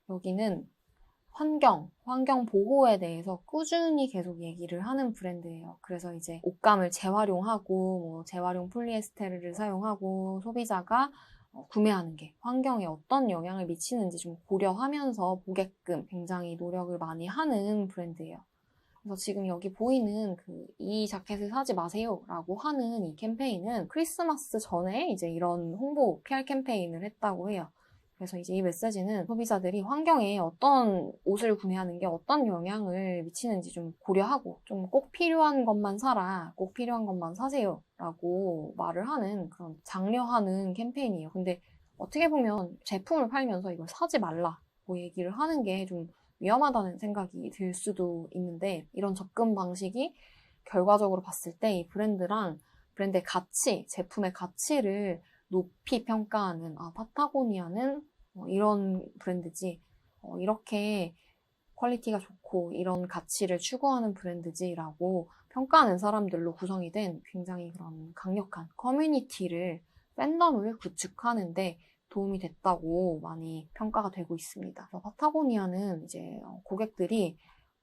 여기는 환경 보호에 대해서 꾸준히 계속 얘기를 하는 브랜드예요. 그래서 이제 옷감을 재활용하고 재활용 폴리에스테르를 사용하고 소비자가 구매하는 게 환경에 어떤 영향을 미치는지 좀 고려하면서 보게끔 굉장히 노력을 많이 하는 브랜드예요. 그래서 지금 여기 보이는 이 자켓을 사지 마세요 라고 하는 이 캠페인은 크리스마스 전에 이제 이런 홍보 PR 캠페인을 했다고 해요. 그래서 이제 이 메시지는 소비자들이 환경에 어떤 옷을 구매하는 게 어떤 영향을 미치는지 좀 고려하고 좀 꼭 필요한 것만 사라, 꼭 필요한 것만 사세요 라고 말을 하는 그런 장려하는 캠페인이에요. 근데 어떻게 보면 제품을 팔면서 이걸 사지 말라고 얘기를 하는 게 좀 위험하다는 생각이 들 수도 있는데 이런 접근 방식이 결과적으로 봤을 때 이 브랜드의 가치, 제품의 가치를 높이 평가하는 파타고니아는 이런 브랜드지 이렇게 퀄리티가 좋고 이런 가치를 추구하는 브랜드지라고 평가하는 사람들로 구성이 된 굉장히 그런 강력한 커뮤니티를 팬덤을 구축하는데 도움이 됐다고 많이 평가가 되고 있습니다. 그래서 파타고니아는 이제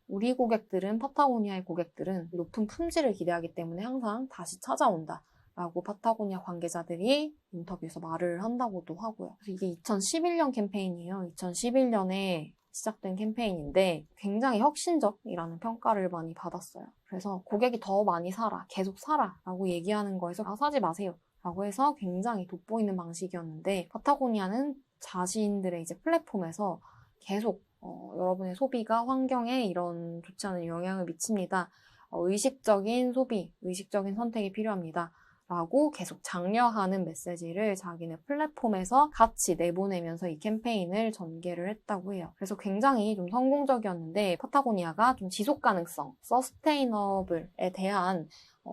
우리 고객들은 파타고니아의 고객들은 높은 품질을 기대하기 때문에 항상 다시 찾아온다. 라고 파타고니아 관계자들이 인터뷰에서 말을 한다고도 하고요. 그래서 이게 2011년 캠페인이에요. 2011년에 시작된 캠페인인데 굉장히 혁신적이라는 평가를 많이 받았어요. 그래서 고객이 더 많이 사라, 계속 사라 라고 얘기하는 거에서 사지 마세요 라고 해서 굉장히 돋보이는 방식이었는데 파타고니아는 자신들의 이제 플랫폼에서 계속 여러분의 소비가 환경에 이런 좋지 않은 영향을 미칩니다. 의식적인 소비, 의식적인 선택이 필요합니다. 라고 계속 장려하는 메시지를 자기네 플랫폼에서 같이 내보내면서 이 캠페인을 전개를 했다고 해요. 그래서 굉장히 좀 성공적이었는데 파타고니아가 좀 지속 가능성, 서스테이너블에 대한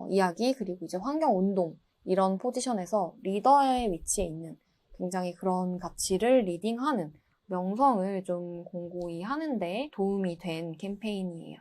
이야기 그리고 이제 환경 운동 이런 포지션에서 리더의 위치에 있는 굉장히 그런 가치를 리딩하는 명성을 좀 공고히 하는데 도움이 된 캠페인이에요.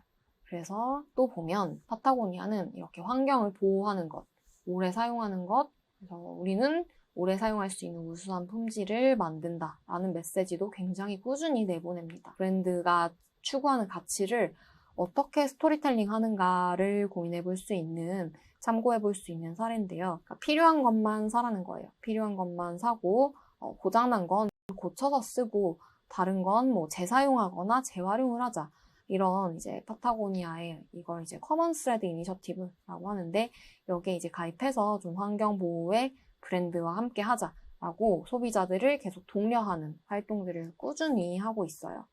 그래서 또 보면 파타고니아는 이렇게 환경을 보호하는 것, 오래 사용하는 것, 그래서 우리는 오래 사용할 수 있는 우수한 품질을 만든다라는 메시지도 굉장히 꾸준히 내보냅니다. 브랜드가 추구하는 가치를 어떻게 스토리텔링 하는가를 고민해 볼 수 있는, 참고해 볼 수 있는 사례인데요. 그러니까 필요한 것만 사라는 거예요. 필요한 것만 사고 고장난 건 고쳐서 쓰고 다른 건 재사용하거나 재활용을 하자. 이런 이제 파타고니아의 이걸 이제 커먼 스레드 이니셔티브라고 하는데 여기에 이제 가입해서 좀 환경 보호의 브랜드와 함께 하자라고 소비자들을 계속 독려하는 활동들을 꾸준히 하고 있어요.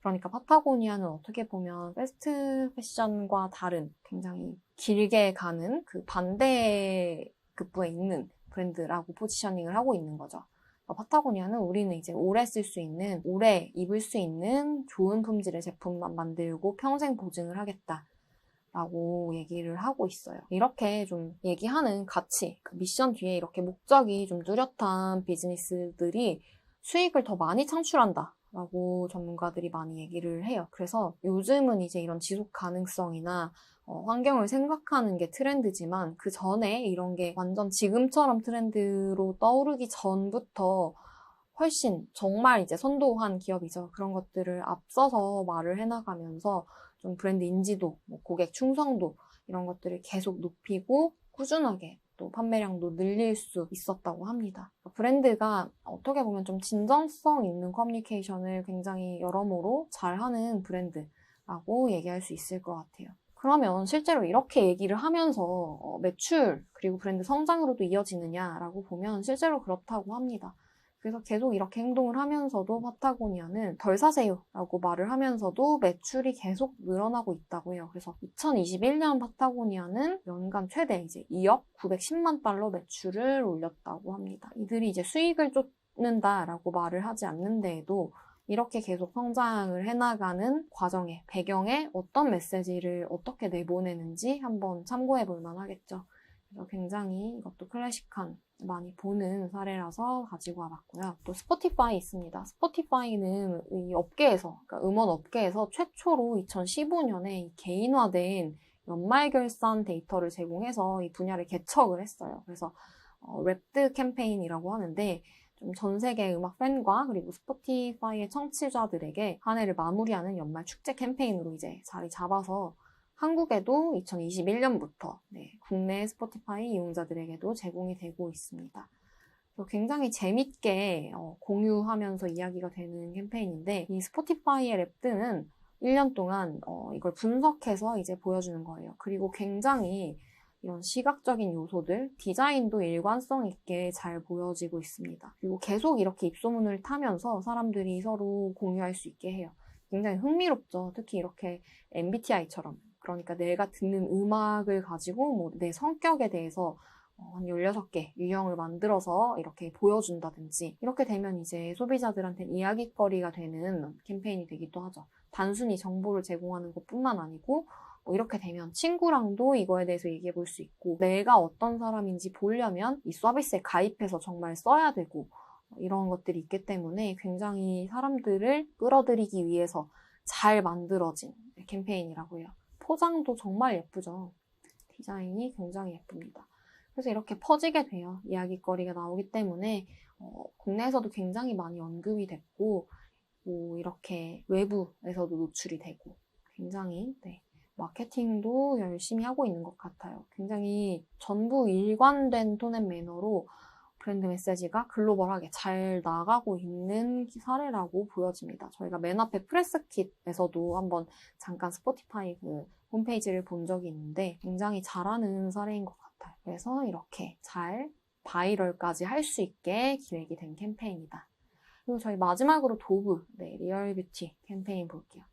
그러니까 파타고니아는 어떻게 보면 패스트 패션과 다른 굉장히 길게 가는 그 반대급부에 있는 브랜드라고 포지셔닝을 하고 있는 거죠. 파타고니아는 우리는 이제 오래 쓸 수 있는, 오래 입을 수 있는 좋은 품질의 제품만 만들고 평생 보증을 하겠다라고 얘기를 하고 있어요. 이렇게 좀 얘기하는 가치, 그 미션 뒤에 이렇게 목적이 좀 뚜렷한 비즈니스들이 수익을 더 많이 창출한다 라고 전문가들이 많이 얘기를 해요. 그래서 요즘은 이제 이런 지속 가능성이나 환경을 생각하는 게 트렌드지만 그 전에 이런 게 완전 지금처럼 트렌드로 떠오르기 전부터 훨씬 정말 이제 선도한 기업이죠. 그런 것들을 앞서서 말을 해나가면서 좀 브랜드 인지도, 뭐 고객 충성도 이런 것들을 계속 높이고 꾸준하게 또 판매량도 늘릴 수 있었다고 합니다. 브랜드가 어떻게 보면 좀 진정성 있는 커뮤니케이션을 굉장히 여러모로 잘하는 브랜드라고 얘기할 수 있을 것 같아요. 그러면 실제로 이렇게 얘기를 하면서 매출 그리고 브랜드 성장으로도 이어지느냐라고 보면 실제로 그렇다고 합니다. 그래서 계속 이렇게 행동을 하면서도 파타고니아는 덜 사세요 라고 말을 하면서도 매출이 계속 늘어나고 있다고 해요. 그래서 2021년 파타고니아는 연간 최대 이제 2억 910만 달러 매출을 올렸다고 합니다. 이들이 이제 수익을 쫓는다라고 말을 하지 않는데에도 이렇게 계속 성장을 해나가는 과정에 배경에 어떤 메시지를 어떻게 내보내는지 한번 참고해 볼 만하겠죠. 그래서 굉장히 이것도 클래식한 많이 보는 사례라서 가지고 와봤고요. 또 스포티파이 있습니다. 스포티파이는 이 업계에서, 그러니까 음원 업계에서 최초로 2015년에 개인화된 연말 결산 데이터를 제공해서 이 분야를 개척을 했어요. 그래서 랩드 캠페인이라고 하는데 좀 전 세계 음악 팬과 그리고 스포티파이의 청취자들에게 한 해를 마무리하는 연말 축제 캠페인으로 이제 자리 잡아서 한국에도 2021년부터 국내 스포티파이 이용자들에게도 제공이 되고 있습니다. 굉장히 재밌게 공유하면서 이야기가 되는 캠페인인데 이 스포티파이의 랩드는 1년 동안 이걸 분석해서 이제 보여주는 거예요. 그리고 굉장히 이런 시각적인 요소들, 디자인도 일관성 있게 잘 보여지고 있습니다. 그리고 계속 이렇게 입소문을 타면서 사람들이 서로 공유할 수 있게 해요. 굉장히 흥미롭죠. 특히 이렇게 MBTI처럼. 그러니까 내가 듣는 음악을 가지고 뭐 내 성격에 대해서 한 16개 유형을 만들어서 이렇게 보여준다든지 이렇게 되면 이제 소비자들한테 이야깃거리가 되는 캠페인이 되기도 하죠. 단순히 정보를 제공하는 것뿐만 아니고 뭐 이렇게 되면 친구랑도 이거에 대해서 얘기해 볼 수 있고 내가 어떤 사람인지 보려면 이 서비스에 가입해서 정말 써야 되고 이런 것들이 있기 때문에 굉장히 사람들을 끌어들이기 위해서 잘 만들어진 캠페인이라고 해요. 포장도 정말 예쁘죠. 디자인이 굉장히 예쁩니다. 그래서 이렇게 퍼지게 돼요. 이야깃거리가 나오기 때문에 국내에서도 굉장히 많이 언급이 됐고 뭐 이렇게 외부에서도 노출이 되고 굉장히 마케팅도 열심히 하고 있는 것 같아요. 굉장히 전부 일관된 톤 앤 매너로 브랜드 메시지가 글로벌하게 잘 나가고 있는 사례라고 보여집니다. 저희가 맨 앞에 프레스킷에서도 한번 잠깐 스포티파이 그 홈페이지를 본 적이 있는데 굉장히 잘하는 사례인 것 같아요. 그래서 이렇게 잘 바이럴까지 할 수 있게 기획이 된 캠페인이다. 그리고 저희 마지막으로 도브, 리얼뷰티 캠페인 볼게요.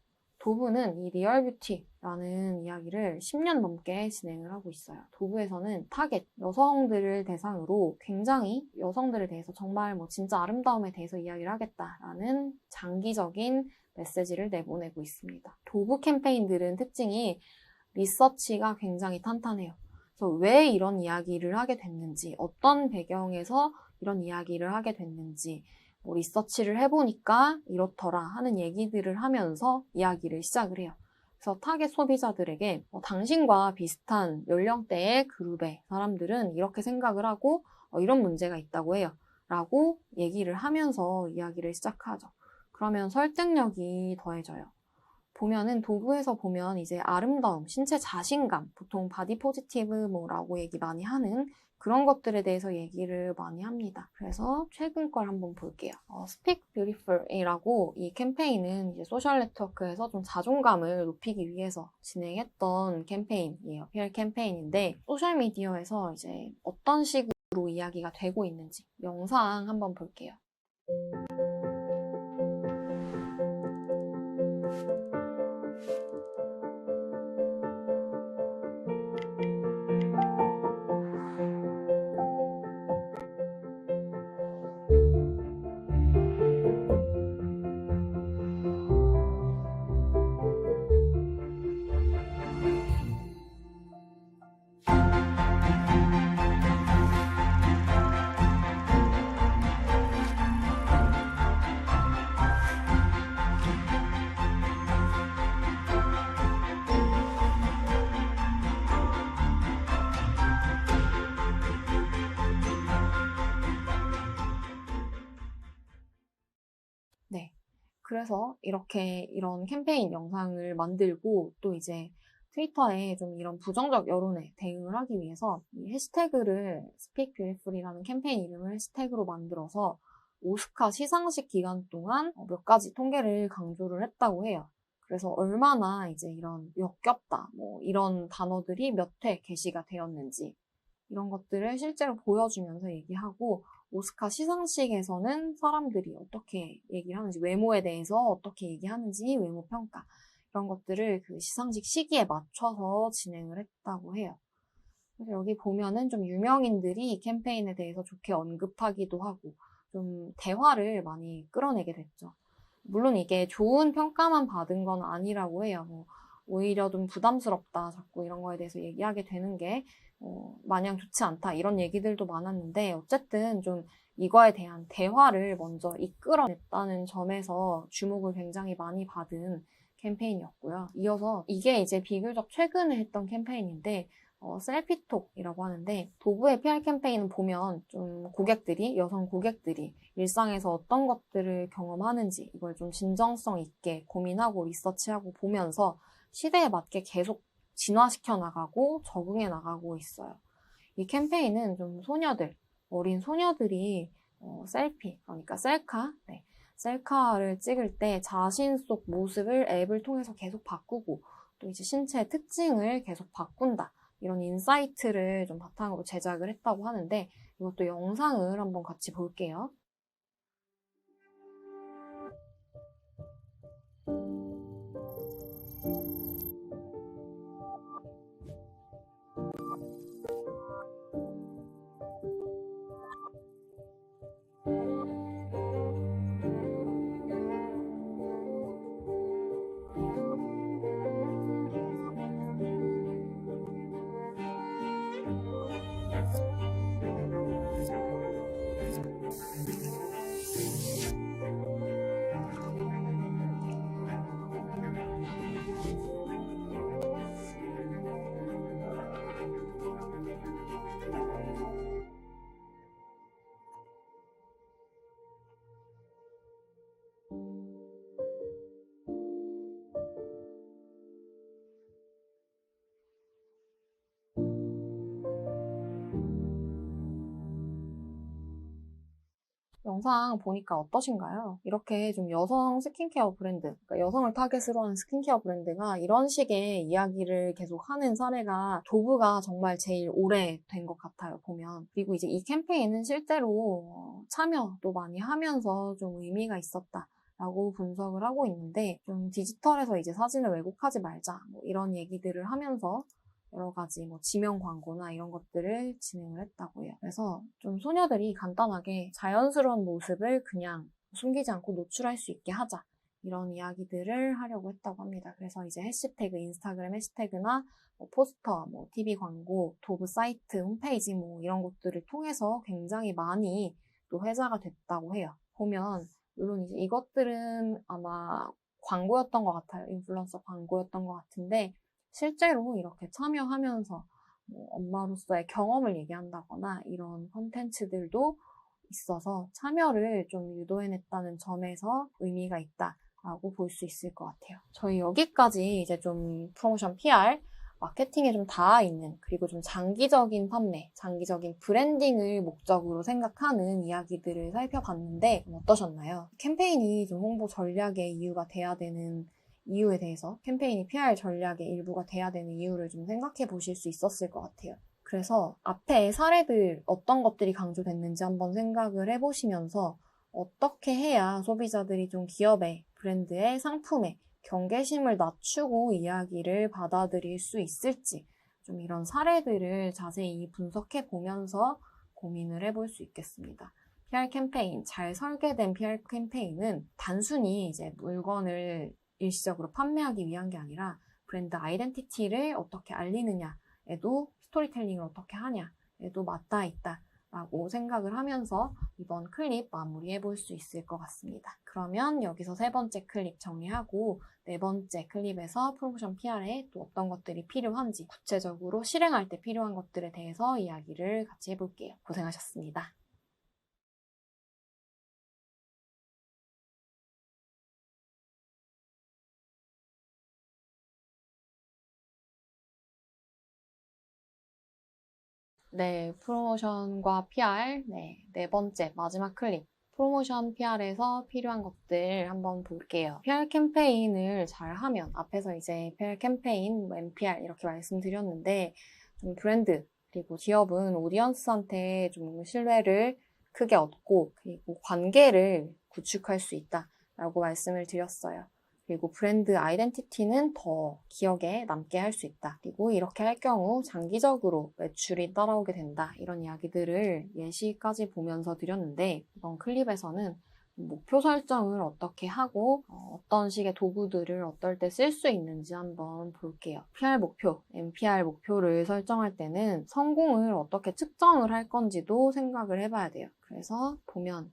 도브는 이 리얼뷰티라는 이야기를 10년 넘게 진행을 하고 있어요. 도브에서는 타겟, 여성들을 대상으로 굉장히 여성들에 대해서 정말 뭐 진짜 아름다움에 대해서 이야기를 하겠다라는 장기적인 메시지를 내보내고 있습니다. 도브 캠페인들은 특징이 리서치가 굉장히 탄탄해요. 그래서 왜 이런 이야기를 하게 됐는지, 어떤 배경에서 이런 이야기를 하게 됐는지 뭐 리서치를 해보니까 이렇더라 하는 얘기들을 하면서 이야기를 시작을 해요. 그래서 타겟 소비자들에게 당신과 비슷한 연령대의 그룹의 사람들은 이렇게 생각을 하고 이런 문제가 있다고 해요. 라고 얘기를 하면서 이야기를 시작하죠. 그러면 설득력이 더해져요. 보면은 도구에서 보면 이제 아름다움, 신체 자신감, 보통 바디 포지티브 뭐라고 얘기 많이 하는 그런 것들에 대해서 얘기를 많이 합니다. 그래서 최근 걸 한번 볼게요. Speak Beautiful이라고 이 캠페인은 이제 소셜 네트워크에서 좀 자존감을 높이기 위해서 진행했던 캠페인이에요. PR 캠페인인데 소셜미디어에서 이제 어떤 식으로 이야기가 되고 있는지 영상 한번 볼게요. 그래서 이렇게 이런 캠페인 영상을 만들고 또 이제 트위터에 좀 이런 부정적 여론에 대응을 하기 위해서 이 해시태그를 Speak Beautiful이라는 캠페인 이름을 해시태그로 만들어서 오스카 시상식 기간 동안 몇 가지 통계를 강조를 했다고 해요. 그래서 얼마나 이제 이런 역겹다, 뭐 이런 단어들이 몇 회 게시가 되었는지 이런 것들을 실제로 보여주면서 얘기하고 오스카 시상식에서는 사람들이 어떻게 얘기를 하는지, 외모에 대해서 어떻게 얘기하는지, 외모 평가 이런 것들을 그 시상식 시기에 맞춰서 진행을 했다고 해요. 그래서 여기 보면은 좀 유명인들이 이 캠페인에 대해서 좋게 언급하기도 하고 좀 대화를 많이 끌어내게 됐죠. 물론 이게 좋은 평가만 받은 건 아니라고 해요. 오히려 좀 부담스럽다, 자꾸 이런 거에 대해서 얘기하게 되는 게 마냥 좋지 않다, 이런 얘기들도 많았는데 어쨌든 좀 이거에 대한 대화를 먼저 이끌어냈다는 점에서 주목을 굉장히 많이 받은 캠페인이었고요. 이어서 이게 이제 비교적 최근에 했던 캠페인인데 셀피톡이라고 하는데 도브의 PR 캠페인은 보면 좀 고객들이, 여성 고객들이 일상에서 어떤 것들을 경험하는지 이걸 좀 진정성 있게 고민하고 리서치하고 보면서 시대에 맞게 계속 진화시켜 나가고 적응해 나가고 있어요. 이 캠페인은 좀 소녀들, 어린 소녀들이 셀피, 그러니까 셀카, 네, 셀카를 찍을 때 자신 속 모습을 앱을 통해서 계속 바꾸고 또 이제 신체의 특징을 계속 바꾼다, 이런 인사이트를 좀 바탕으로 제작을 했다고 하는데 이것도 영상을 한번 같이 볼게요. 영상 보니까 어떠신가요? 이렇게 좀 여성 스킨케어 브랜드, 그러니까 여성을 타겟으로 하는 스킨케어 브랜드가 이런 식의 이야기를 계속 하는 사례가 도브가 정말 제일 오래된 것 같아요, 보면. 그리고 이제 이 캠페인은 실제로 참여도 많이 하면서 좀 의미가 있었다 라고 분석을 하고 있는데, 좀 디지털에서 이제 사진을 왜곡하지 말자, 뭐 이런 얘기들을 하면서 여러 가지 뭐 지명 광고나 이런 것들을 진행을 했다고 해요. 그래서 좀 소녀들이 간단하게 자연스러운 모습을 그냥 숨기지 않고 노출할 수 있게 하자, 이런 이야기들을 하려고 했다고 합니다. 그래서 이제 해시태그, 인스타그램 해시태그나 뭐 포스터, 뭐 TV 광고, 도브 사이트, 홈페이지 뭐 이런 것들을 통해서 굉장히 많이 또 회자가 됐다고 해요. 보면 물론 이제 이것들은 아마 광고였던 것 같아요. 인플루언서 광고였던 것 같은데 실제로 이렇게 참여하면서 뭐 엄마로서의 경험을 얘기한다거나 이런 콘텐츠들도 있어서 참여를 좀 유도해냈다는 점에서 의미가 있다라고 볼 수 있을 것 같아요. 저희 여기까지 이제 좀 프로모션 PR, 마케팅에 좀 닿아 있는, 그리고 좀 장기적인 판매, 장기적인 브랜딩을 목적으로 생각하는 이야기들을 살펴봤는데 어떠셨나요? 캠페인이 좀 홍보 전략의 이유가 돼야 되는 이유에 대해서, 캠페인이 PR 전략의 일부가 돼야 되는 이유를 좀 생각해 보실 수 있었을 것 같아요. 그래서 앞에 사례들 어떤 것들이 강조됐는지 한번 생각을 해보시면서 어떻게 해야 소비자들이 좀 기업의, 브랜드의, 상품의 경계심을 낮추고 이야기를 받아들일 수 있을지, 좀 이런 사례들을 자세히 분석해 보면서 고민을 해볼 수 있겠습니다. PR 캠페인, 잘 설계된 PR 캠페인은 단순히 이제 물건을 일시적으로 판매하기 위한 게 아니라 브랜드 아이덴티티를 어떻게 알리느냐에도, 스토리텔링을 어떻게 하냐에도 맞닿아 있다라고 생각을 하면서 이번 클립 마무리해 볼 수 있을 것 같습니다. 그러면 여기서 세 번째 클립 정리하고 네 번째 클립에서 프로모션 PR에 또 어떤 것들이 필요한지, 구체적으로 실행할 때 필요한 것들에 대해서 이야기를 같이 해볼게요. 고생하셨습니다. 네, 프로모션과 PR. 네 번째, 마지막 클립. 프로모션 PR에서 필요한 것들 한번 볼게요. PR 캠페인을 잘 하면, 앞에서 이제 PR 캠페인, MPR 이렇게 말씀드렸는데, 좀 브랜드, 그리고 기업은 오디언스한테 좀 신뢰를 크게 얻고, 그리고 관계를 구축할 수 있다라고 말씀을 드렸어요. 그리고 브랜드 아이덴티티는 더 기억에 남게 할 수 있다. 그리고 이렇게 할 경우 장기적으로 매출이 따라오게 된다. 이런 이야기들을 예시까지 보면서 드렸는데 이번 클립에서는 목표 설정을 어떻게 하고 어떤 식의 도구들을 어떨 때 쓸 수 있는지 한번 볼게요. PR 목표, MPR 목표를 설정할 때는 성공을 어떻게 측정을 할 건지도 생각을 해봐야 돼요. 그래서 보면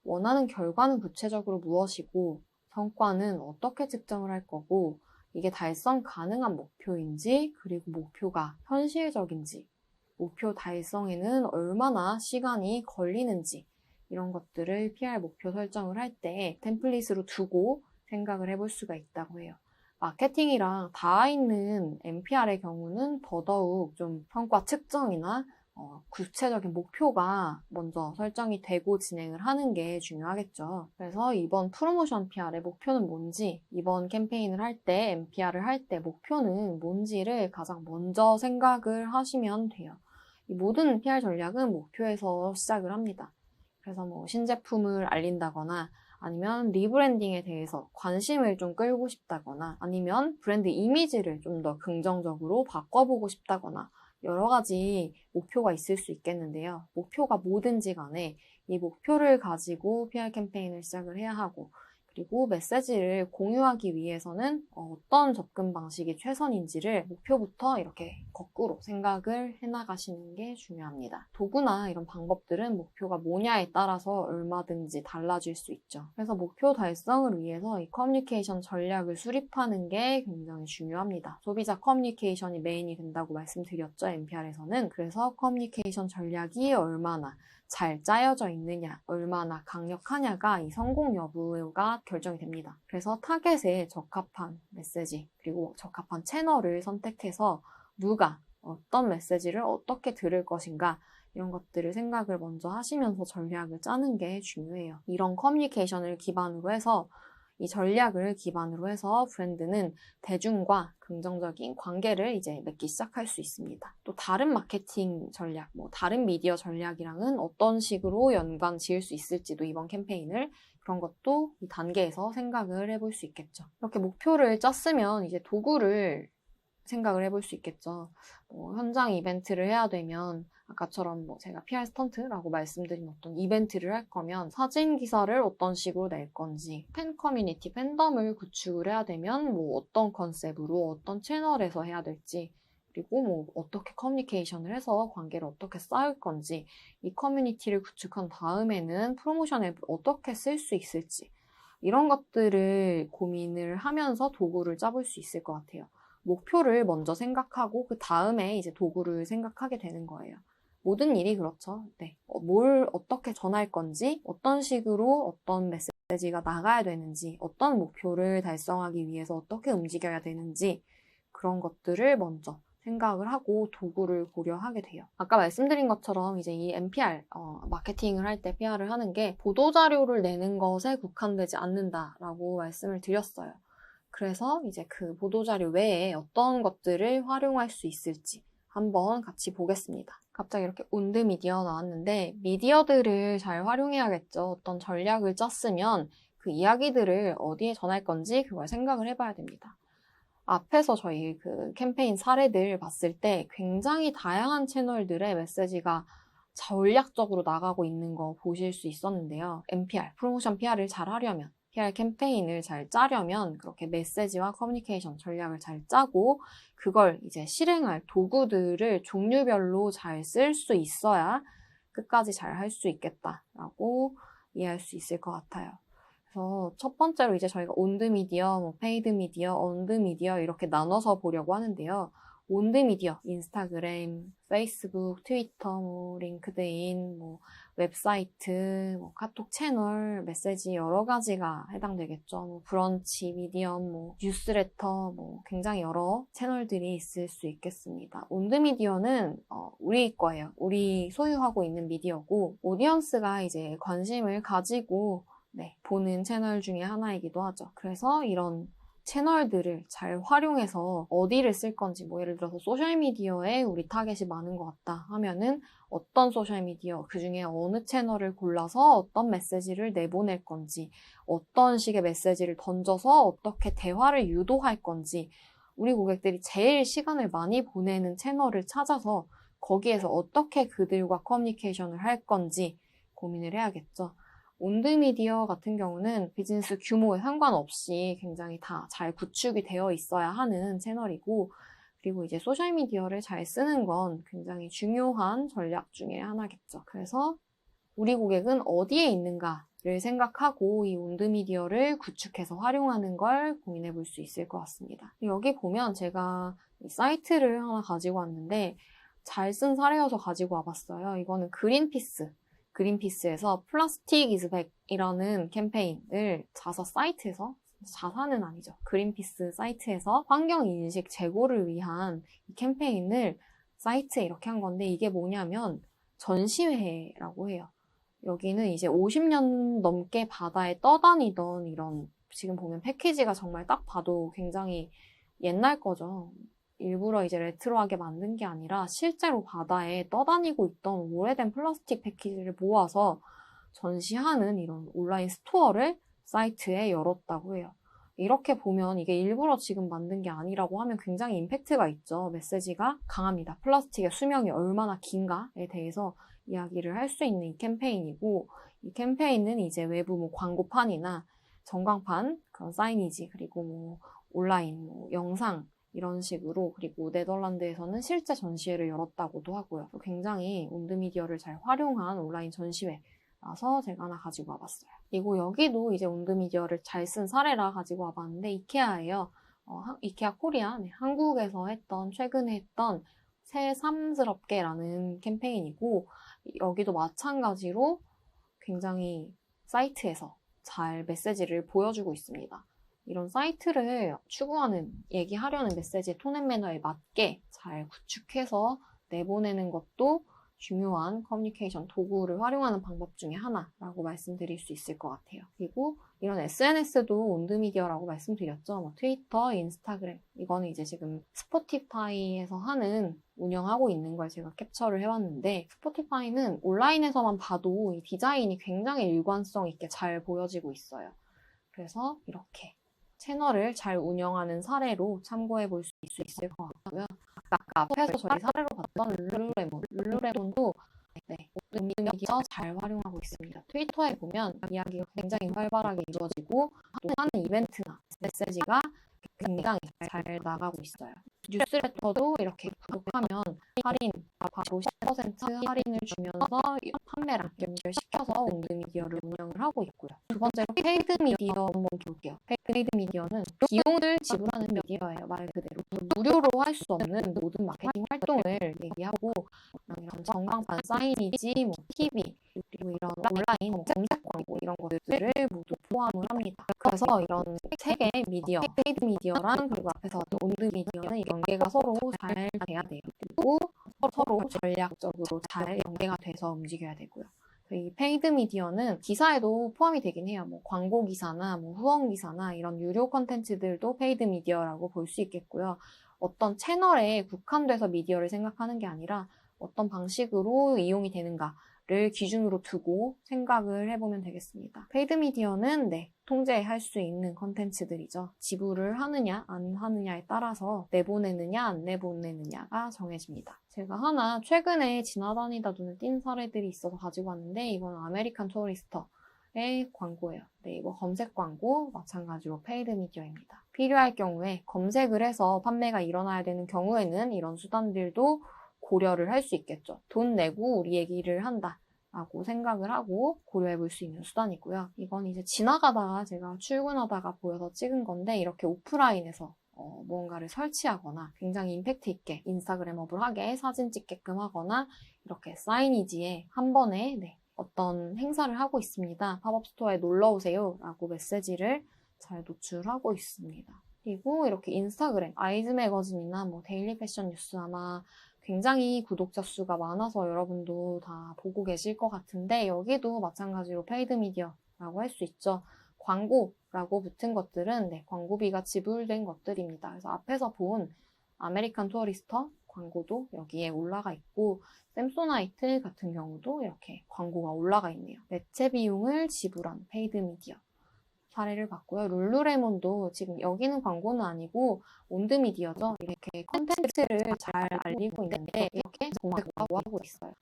원하는 결과는 구체적으로 무엇이고 성과는 어떻게 측정을 할 거고 이게 달성 가능한 목표인지 그리고 목표가 현실적인지 목표 달성에는 얼마나 시간이 걸리는지 이런 것들을 PR 목표 설정을 할 때 템플릿으로 두고 생각을 해볼 수가 있다고 해요. 마케팅이랑 닿아 있는 MPR의 경우는 더더욱 좀 성과 측정이나 구체적인 목표가 먼저 설정이 되고 진행을 하는 게 중요하겠죠. 그래서 이번 프로모션 PR의 목표는 뭔지, 이번 캠페인을 할 때, MPR을 할 때 목표는 뭔지를 가장 먼저 생각을 하시면 돼요. 이 모든 PR 전략은 목표에서 시작을 합니다. 그래서 뭐 신제품을 알린다거나 아니면 리브랜딩에 대해서 관심을 좀 끌고 싶다거나 아니면 브랜드 이미지를 좀 더 긍정적으로 바꿔보고 싶다거나 여러 가지 목표가 있을 수 있겠는데요. 목표가 뭐든지 간에 이 목표를 가지고 PR 캠페인을 시작을 해야 하고 그리고 메시지를 공유하기 위해서는 어떤 접근 방식이 최선인지를 목표부터 이렇게 거꾸로 생각을 해나가시는 게 중요합니다. 도구나 이런 방법들은 목표가 뭐냐에 따라서 얼마든지 달라질 수 있죠. 그래서 목표 달성을 위해서 이 커뮤니케이션 전략을 수립하는 게 굉장히 중요합니다. 소비자 커뮤니케이션이 메인이 된다고 말씀드렸죠, MPR에서는. 그래서 커뮤니케이션 전략이 얼마나 잘 짜여져 있느냐, 얼마나 강력하냐가 이 성공 여부가 결정이 됩니다. 그래서 타겟에 적합한 메시지, 그리고 적합한 채널을 선택해서 누가 어떤 메시지를 어떻게 들을 것인가 이런 것들을 생각을 먼저 하시면서 전략을 짜는 게 중요해요. 이런 커뮤니케이션을 기반으로 해서 이 전략을 기반으로 해서 브랜드는 대중과 긍정적인 관계를 이제 맺기 시작할 수 있습니다. 또 다른 마케팅 전략, 다른 미디어 전략이랑은 어떤 식으로 연관 지을 수 있을지도 이번 캠페인을 그런 것도 이 단계에서 생각을 해볼 수 있겠죠. 이렇게 목표를 짰으면 이제 도구를 생각을 해볼 수 있겠죠. 현장 이벤트를 해야 되면 아까처럼 제가 PR 스턴트라고 말씀드린 어떤 이벤트를 할 거면 사진 기사를 어떤 식으로 낼 건지 팬 커뮤니티, 팬덤을 구축을 해야 되면 어떤 컨셉으로 어떤 채널에서 해야 될지 그리고 어떻게 커뮤니케이션을 해서 관계를 어떻게 쌓을 건지 이 커뮤니티를 구축한 다음에는 프로모션 앱을 어떻게 쓸 수 있을지 이런 것들을 고민을 하면서 도구를 짜볼 수 있을 것 같아요. 목표를 먼저 생각하고 그 다음에 이제 도구를 생각하게 되는 거예요. 모든 일이 그렇죠. 네. 뭘 어떻게 전할 건지, 어떤 식으로 어떤 메시지가 나가야 되는지, 어떤 목표를 달성하기 위해서 어떻게 움직여야 되는지 그런 것들을 먼저 생각을 하고 도구를 고려하게 돼요. 아까 말씀드린 것처럼 이제 이 MPR, 마케팅을 할 때 PR을 하는 게 보도자료를 내는 것에 국한되지 않는다라고 말씀을 드렸어요. 그래서 이제 그 보도자료 외에 어떤 것들을 활용할 수 있을지 한번 같이 보겠습니다. 갑자기 이렇게 온드미디어 나왔는데 미디어들을 잘 활용해야겠죠. 어떤 전략을 짰으면 그 이야기들을 어디에 전할 건지 그걸 생각을 해봐야 됩니다. 앞에서 저희 그 캠페인 사례들 봤을 때 굉장히 다양한 채널들의 메시지가 전략적으로 나가고 있는 거 보실 수 있었는데요. MPR, 프로모션 PR을 잘 하려면 PR 캠페인을 잘 짜려면 그렇게 메시지와 커뮤니케이션 전략을 잘 짜고 그걸 이제 실행할 도구들을 종류별로 잘 쓸 수 있어야 끝까지 잘 할 수 있겠다라고 이해할 수 있을 것 같아요. 그래서 첫 번째로 이제 저희가 온드 미디어, 페이드 미디어, 언드 미디어 이렇게 나눠서 보려고 하는데요. 온드미디어, 인스타그램, 페이스북, 트위터, 링크드인, 웹사이트, 카톡 채널, 메시지 여러 가지가 해당되겠죠. 브런치, 미디엄, 뉴스레터, 굉장히 여러 채널들이 있을 수 있겠습니다. 온드미디어는 우리 거예요. 우리 소유하고 있는 미디어고, 오디언스가 이제 관심을 가지고 보는 채널 중에 하나이기도 하죠. 그래서 이런 채널들을 잘 활용해서 어디를 쓸 건지, 예를 들어서 소셜미디어에 우리 타겟이 많은 것 같다 하면은 어떤 소셜미디어, 그 중에 어느 채널을 골라서 어떤 메시지를 내보낼 건지, 어떤 식의 메시지를 던져서 어떻게 대화를 유도할 건지, 우리 고객들이 제일 시간을 많이 보내는 채널을 찾아서 거기에서 어떻게 그들과 커뮤니케이션을 할 건지 고민을 해야겠죠. 온드미디어 같은 경우는 비즈니스 규모에 상관없이 굉장히 다 잘 구축이 되어 있어야 하는 채널이고, 그리고 이제 소셜미디어를 잘 쓰는 건 굉장히 중요한 전략 중에 하나겠죠. 그래서 우리 고객은 어디에 있는가를 생각하고 이 온드미디어를 구축해서 활용하는 걸 고민해 볼 수 있을 것 같습니다. 여기 보면 제가 이 사이트를 하나 가지고 왔는데 잘 쓴 사례여서 가지고 와봤어요. 이거는 그린피스에서 플라스틱 이즈 백이라는 캠페인을 자사는 아니죠. 그린피스 사이트에서 환경인식 제고를 위한 이 캠페인을 사이트에 이렇게 한 건데, 이게 뭐냐면 전시회라고 해요. 여기는 이제 50년 넘게 바다에 떠다니던 이런, 지금 보면 패키지가 정말 딱 봐도 굉장히 옛날 거죠. 일부러 이제 레트로하게 만든 게 아니라 실제로 바다에 떠다니고 있던 오래된 플라스틱 패키지를 모아서 전시하는 이런 온라인 스토어를 사이트에 열었다고 해요. 이렇게 보면 이게 일부러 지금 만든 게 아니라고 하면 굉장히 임팩트가 있죠. 메시지가 강합니다. 플라스틱의 수명이 얼마나 긴가에 대해서 이야기를 할 수 있는 이 캠페인이고, 이 캠페인은 이제 외부 광고판이나 전광판, 그런 사이니지, 그리고 온라인, 영상, 이런 식으로, 그리고 네덜란드에서는 실제 전시회를 열었다고도 하고요. 굉장히 온드미디어를 잘 활용한 온라인 전시회라서 제가 하나 가지고 와봤어요. 그리고 여기도 이제 온드미디어를 잘 쓴 사례라 가지고 와봤는데, 이케아예요. 이케아 코리아, 한국에서 최근에 했던 새삼스럽게라는 캠페인이고, 여기도 마찬가지로 굉장히 사이트에서 잘 메시지를 보여주고 있습니다. 이런 사이트를 추구하는, 얘기하려는 메시지 톤 앤 매너에 맞게 잘 구축해서 내보내는 것도 중요한 커뮤니케이션 도구를 활용하는 방법 중에 하나라고 말씀드릴 수 있을 것 같아요. 그리고 이런 SNS도 온드미디어라고 말씀드렸죠. 트위터, 인스타그램. 이거는 이제 지금 스포티파이에서 운영하고 있는 걸 제가 캡처를 해왔는데, 스포티파이는 온라인에서만 봐도 이 디자인이 굉장히 일관성 있게 잘 보여지고 있어요. 그래서 이렇게 채널을 잘 운영하는 사례로 참고해 볼 수 있을 것 같고요. 아까 앞에서 저희 사례로 봤던 룰루레몬도 온드미디어 잘 활용하고 있습니다. 트위터에 보면 이야기가 굉장히 활발하게 이루어지고, 또 하는 이벤트나 메시지가 굉장히 잘 나가고 있어요. 뉴스레터도 이렇게 구독하면 할인, 바로 10% 할인을 주면서 판매랑 연결시켜서 온드미디어를 운영을 하고 있고요. 두 번째로 페이드 미디어 한번 볼게요. 페이드 미디어는 비용을 지불하는 미디어예요. 말 그대로 무료로 할 수 없는 모든 마케팅 활동을 얘기하고, 이런 전광판, 사이니지, TV, 그리고 이런 온라인 검색 광고, 이런 것들을 모두 포함을 합니다. 그래서 이런 세 개의 미디어, 페이드 미디어랑 그리고 앞에서 왔던 온드미디어는 연계가 서로 잘 돼야 돼요. 그리고 서로 전략적으로 잘 연계가 돼서 움직여야 되고요. 이 페이드 미디어는 기사에도 포함이 되긴 해요. 광고 기사나 후원 기사나 이런 유료 콘텐츠들도 페이드 미디어라고 볼 수 있겠고요. 어떤 채널에 국한돼서 미디어를 생각하는 게 아니라 어떤 방식으로 이용이 되는가를 기준으로 두고 생각을 해보면 되겠습니다. 페이드 미디어는 통제할 수 있는 콘텐츠들이죠. 지불을 하느냐 안 하느냐에 따라서 내보내느냐 안 내보내느냐가 정해집니다. 제가 하나 최근에 지나다니다 눈에 띈 사례들이 있어서 가지고 왔는데, 이건 아메리칸 토리스터의 광고예요. 네이버 검색 광고, 마찬가지로 페이드 미디어입니다. 필요할 경우에 검색을 해서 판매가 일어나야 되는 경우에는 이런 수단들도 고려를 할 수 있겠죠. 돈 내고 우리 얘기를 한다 라고 생각을 하고 고려해 볼 수 있는 수단이고요. 이건 이제 지나가다가 제가 출근하다가 보여서 찍은 건데, 이렇게 오프라인에서 무언가를 설치하거나 굉장히 임팩트 있게 인스타그래머블하게 사진 찍게끔 하거나 이렇게 사이니지에 한 번에 어떤 행사를 하고 있습니다. 팝업 스토어에 놀러 오세요 라고 메시지를 잘 노출하고 있습니다. 그리고 이렇게 인스타그램, 아이즈 매거진이나 데일리 패션 뉴스 아마 굉장히 구독자 수가 많아서 여러분도 다 보고 계실 것 같은데 여기도 마찬가지로 페이드 미디어라고 할 수 있죠. 광고라고 붙은 것들은 광고비가 지불된 것들입니다. 그래서 앞에서 본 아메리칸 투어리스터 광고도 여기에 올라가 있고 샘소나이트 같은 경우도 이렇게 광고가 올라가 있네요. 매체 비용을 지불한 페이드 미디어 사례를 봤고요. 룰루레몬도 지금 여기는 광고는 아니고 온드미디어죠. 이렇게 콘텐츠를 잘 알리고 있는데 이렇게 공략하고 하고 있어요.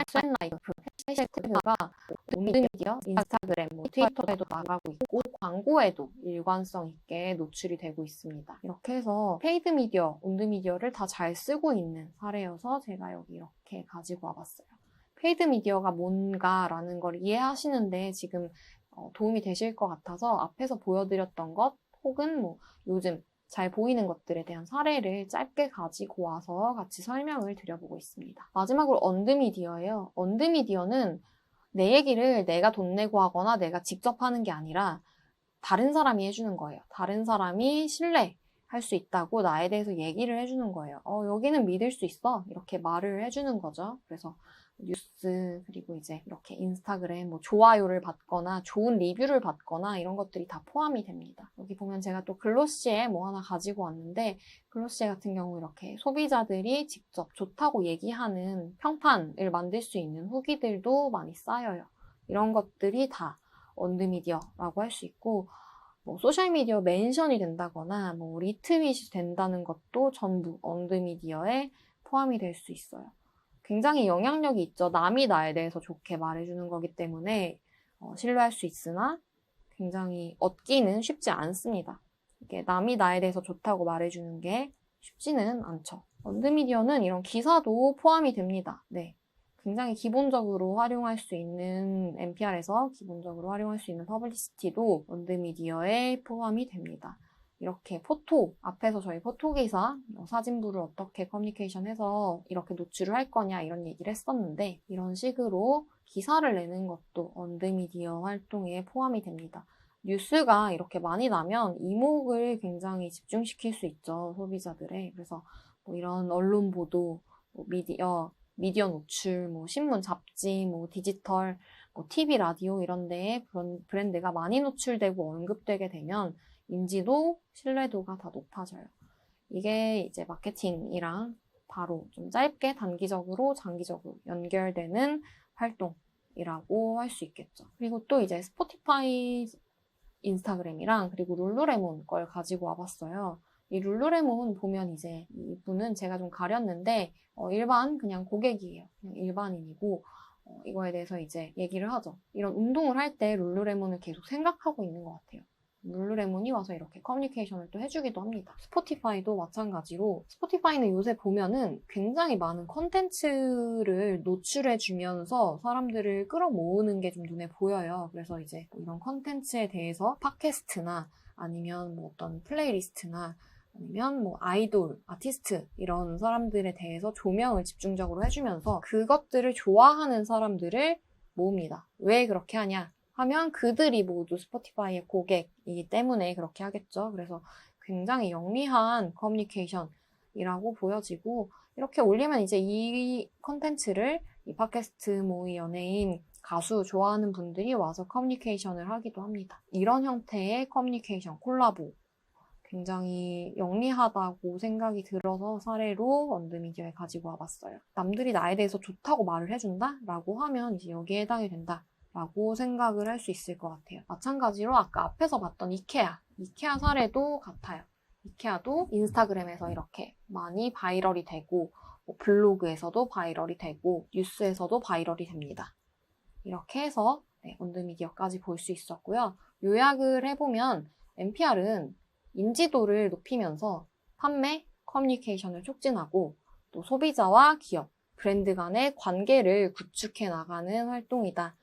스웻라이프 해시태그가 온드미디어, 인스타그램, 트위터에도 나가고 있고 광고에도 일관성 있게 노출이 되고 있습니다. 이렇게 해서 페이드 미디어, 온드미디어를 다 잘 쓰고 있는 사례여서 제가 여기 이렇게 가지고 와봤어요. 페이드 미디어가 뭔가라는 걸 이해하시는데 지금 도움이 되실 것 같아서 앞에서 보여드렸던 것 혹은 요즘 잘 보이는 것들에 대한 사례를 짧게 가지고 와서 같이 설명을 드려보고 있습니다. 마지막으로 언드미디어예요. 언드미디어는 내 얘기를 내가 돈 내고 하거나 내가 직접 하는 게 아니라 다른 사람이 해주는 거예요. 다른 사람이 신뢰할 수 있다고 나에 대해서 얘기를 해주는 거예요. 여기는 믿을 수 있어. 이렇게 말을 해주는 거죠. 그래서 뉴스 그리고 이제 이렇게 인스타그램 좋아요를 받거나 좋은 리뷰를 받거나 이런 것들이 다 포함이 됩니다. 여기 보면 제가 또 글로시에 하나 가지고 왔는데 글로시에 같은 경우 이렇게 소비자들이 직접 좋다고 얘기하는 평판을 만들 수 있는 후기들도 많이 쌓여요. 이런 것들이 다 언드미디어라고 할 수 있고 소셜미디어 멘션이 된다거나 리트윗이 된다는 것도 전부 언드미디어에 포함이 될 수 있어요. 굉장히 영향력이 있죠. 남이 나에 대해서 좋게 말해주는 거기 때문에 신뢰할 수 있으나 굉장히 얻기는 쉽지 않습니다. 이게 남이 나에 대해서 좋다고 말해주는 게 쉽지는 않죠. 언드미디어는 이런 기사도 포함이 됩니다. 굉장히 기본적으로 활용할 수 있는 NPR에서 기본적으로 활용할 수 있는 퍼블리시티도 언드미디어에 포함이 됩니다. 이렇게 앞에서 저희 포토기사, 사진부를 어떻게 커뮤니케이션해서 이렇게 노출을 할 거냐 이런 얘기를 했었는데 이런 식으로 기사를 내는 것도 언드미디어 활동에 포함이 됩니다. 뉴스가 이렇게 많이 나면 이목을 굉장히 집중시킬 수 있죠, 소비자들의. 그래서 이런 언론 보도, 미디어 노출, 신문, 잡지, 디지털, TV, 라디오 이런 데에 브랜드가 많이 노출되고 언급되게 되면 인지도, 신뢰도가 다 높아져요. 이게 이제 마케팅이랑 바로 좀 짧게 단기적으로 장기적으로 연결되는 활동이라고 할 수 있겠죠. 그리고 또 이제 스포티파이 인스타그램이랑 그리고 룰루레몬 걸 가지고 와봤어요. 이 룰루레몬 보면 이제 이분은 제가 좀 가렸는데 일반 그냥 고객이에요. 그냥 일반인이고 이거에 대해서 이제 얘기를 하죠. 이런 운동을 할 때 룰루레몬을 계속 생각하고 있는 것 같아요. 룰루레몬이 와서 이렇게 커뮤니케이션을 또 해주기도 합니다. 스포티파이도 마찬가지로 스포티파이는 요새 보면은 굉장히 많은 컨텐츠를 노출해주면서 사람들을 끌어모으는 게 좀 눈에 보여요. 그래서 이제 이런 컨텐츠에 대해서 팟캐스트나 아니면 어떤 플레이리스트나 아니면 아이돌, 아티스트 이런 사람들에 대해서 조명을 집중적으로 해주면서 그것들을 좋아하는 사람들을 모읍니다. 왜 그렇게 하냐 하면 그들이 모두 스포티파이의 고객이기 때문에 그렇게 하겠죠. 그래서 굉장히 영리한 커뮤니케이션이라고 보여지고 이렇게 올리면 이제 이 컨텐츠를 이 팟캐스트, 이 연예인, 가수 좋아하는 분들이 와서 커뮤니케이션을 하기도 합니다. 이런 형태의 커뮤니케이션, 콜라보 굉장히 영리하다고 생각이 들어서 사례로 언드미디어에 가지고 와봤어요. 남들이 나에 대해서 좋다고 말을 해준다? 라고 하면 이제 여기에 해당이 된다. 라고 생각을 할 수 있을 것 같아요. 마찬가지로 아까 앞에서 봤던 이케아 사례도 같아요. 이케아도 인스타그램에서 이렇게 많이 바이럴이 되고 블로그에서도 바이럴이 되고 뉴스에서도 바이럴이 됩니다. 이렇게 해서 언드미디어까지 볼 수 있었고요. 요약을 해보면 NPR은 인지도를 높이면서 판매, 커뮤니케이션을 촉진하고 또 소비자와 기업, 브랜드 간의 관계를 구축해 나가는 활동이다.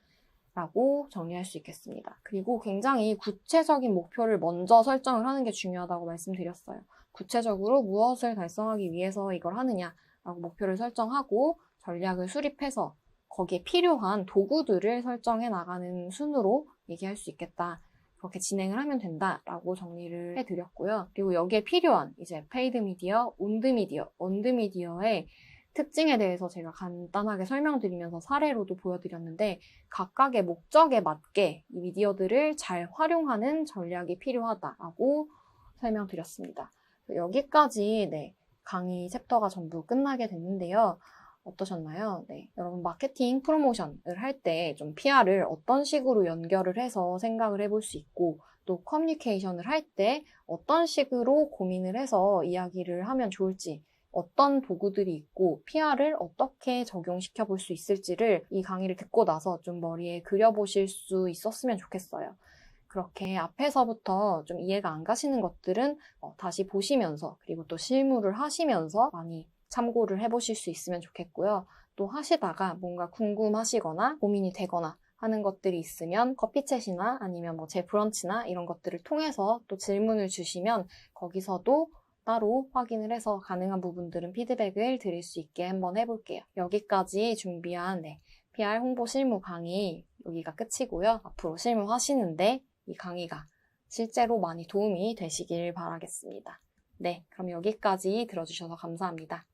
라고 정리할 수 있겠습니다. 그리고 굉장히 구체적인 목표를 먼저 설정을 하는 게 중요하다고 말씀드렸어요. 구체적으로 무엇을 달성하기 위해서 이걸 하느냐라고 목표를 설정하고 전략을 수립해서 거기에 필요한 도구들을 설정해 나가는 순으로 얘기할 수 있겠다. 그렇게 진행을 하면 된다라고 정리를 해드렸고요. 그리고 여기에 필요한 이제 페이드 미디어, 온드 미디어, 언드 미디어의 특징에 대해서 제가 간단하게 설명드리면서 사례로도 보여드렸는데 각각의 목적에 맞게 이 미디어들을 잘 활용하는 전략이 필요하다라고 설명드렸습니다. 여기까지 강의 챕터가 전부 끝나게 됐는데요. 어떠셨나요? 네, 여러분 마케팅 프로모션을 할 때 좀 PR을 어떤 식으로 연결을 해서 생각을 해볼 수 있고 또 커뮤니케이션을 할 때 어떤 식으로 고민을 해서 이야기를 하면 좋을지 어떤 도구들이 있고 PR을 어떻게 적용시켜 볼 수 있을지를 이 강의를 듣고 나서 좀 머리에 그려보실 수 있었으면 좋겠어요. 그렇게 앞에서부터 좀 이해가 안 가시는 것들은 다시 보시면서 그리고 또 실무를 하시면서 많이 참고를 해보실 수 있으면 좋겠고요. 또 하시다가 뭔가 궁금하시거나 고민이 되거나 하는 것들이 있으면 커피챗이나 아니면 뭐 제 브런치나 이런 것들을 통해서 또 질문을 주시면 거기서도 따로 확인을 해서 가능한 부분들은 피드백을 드릴 수 있게 한번 해볼게요. 여기까지 준비한 PR 홍보 실무 강의 여기가 끝이고요. 앞으로 실무하시는데 이 강의가 실제로 많이 도움이 되시길 바라겠습니다. 네, 그럼 여기까지 들어주셔서 감사합니다.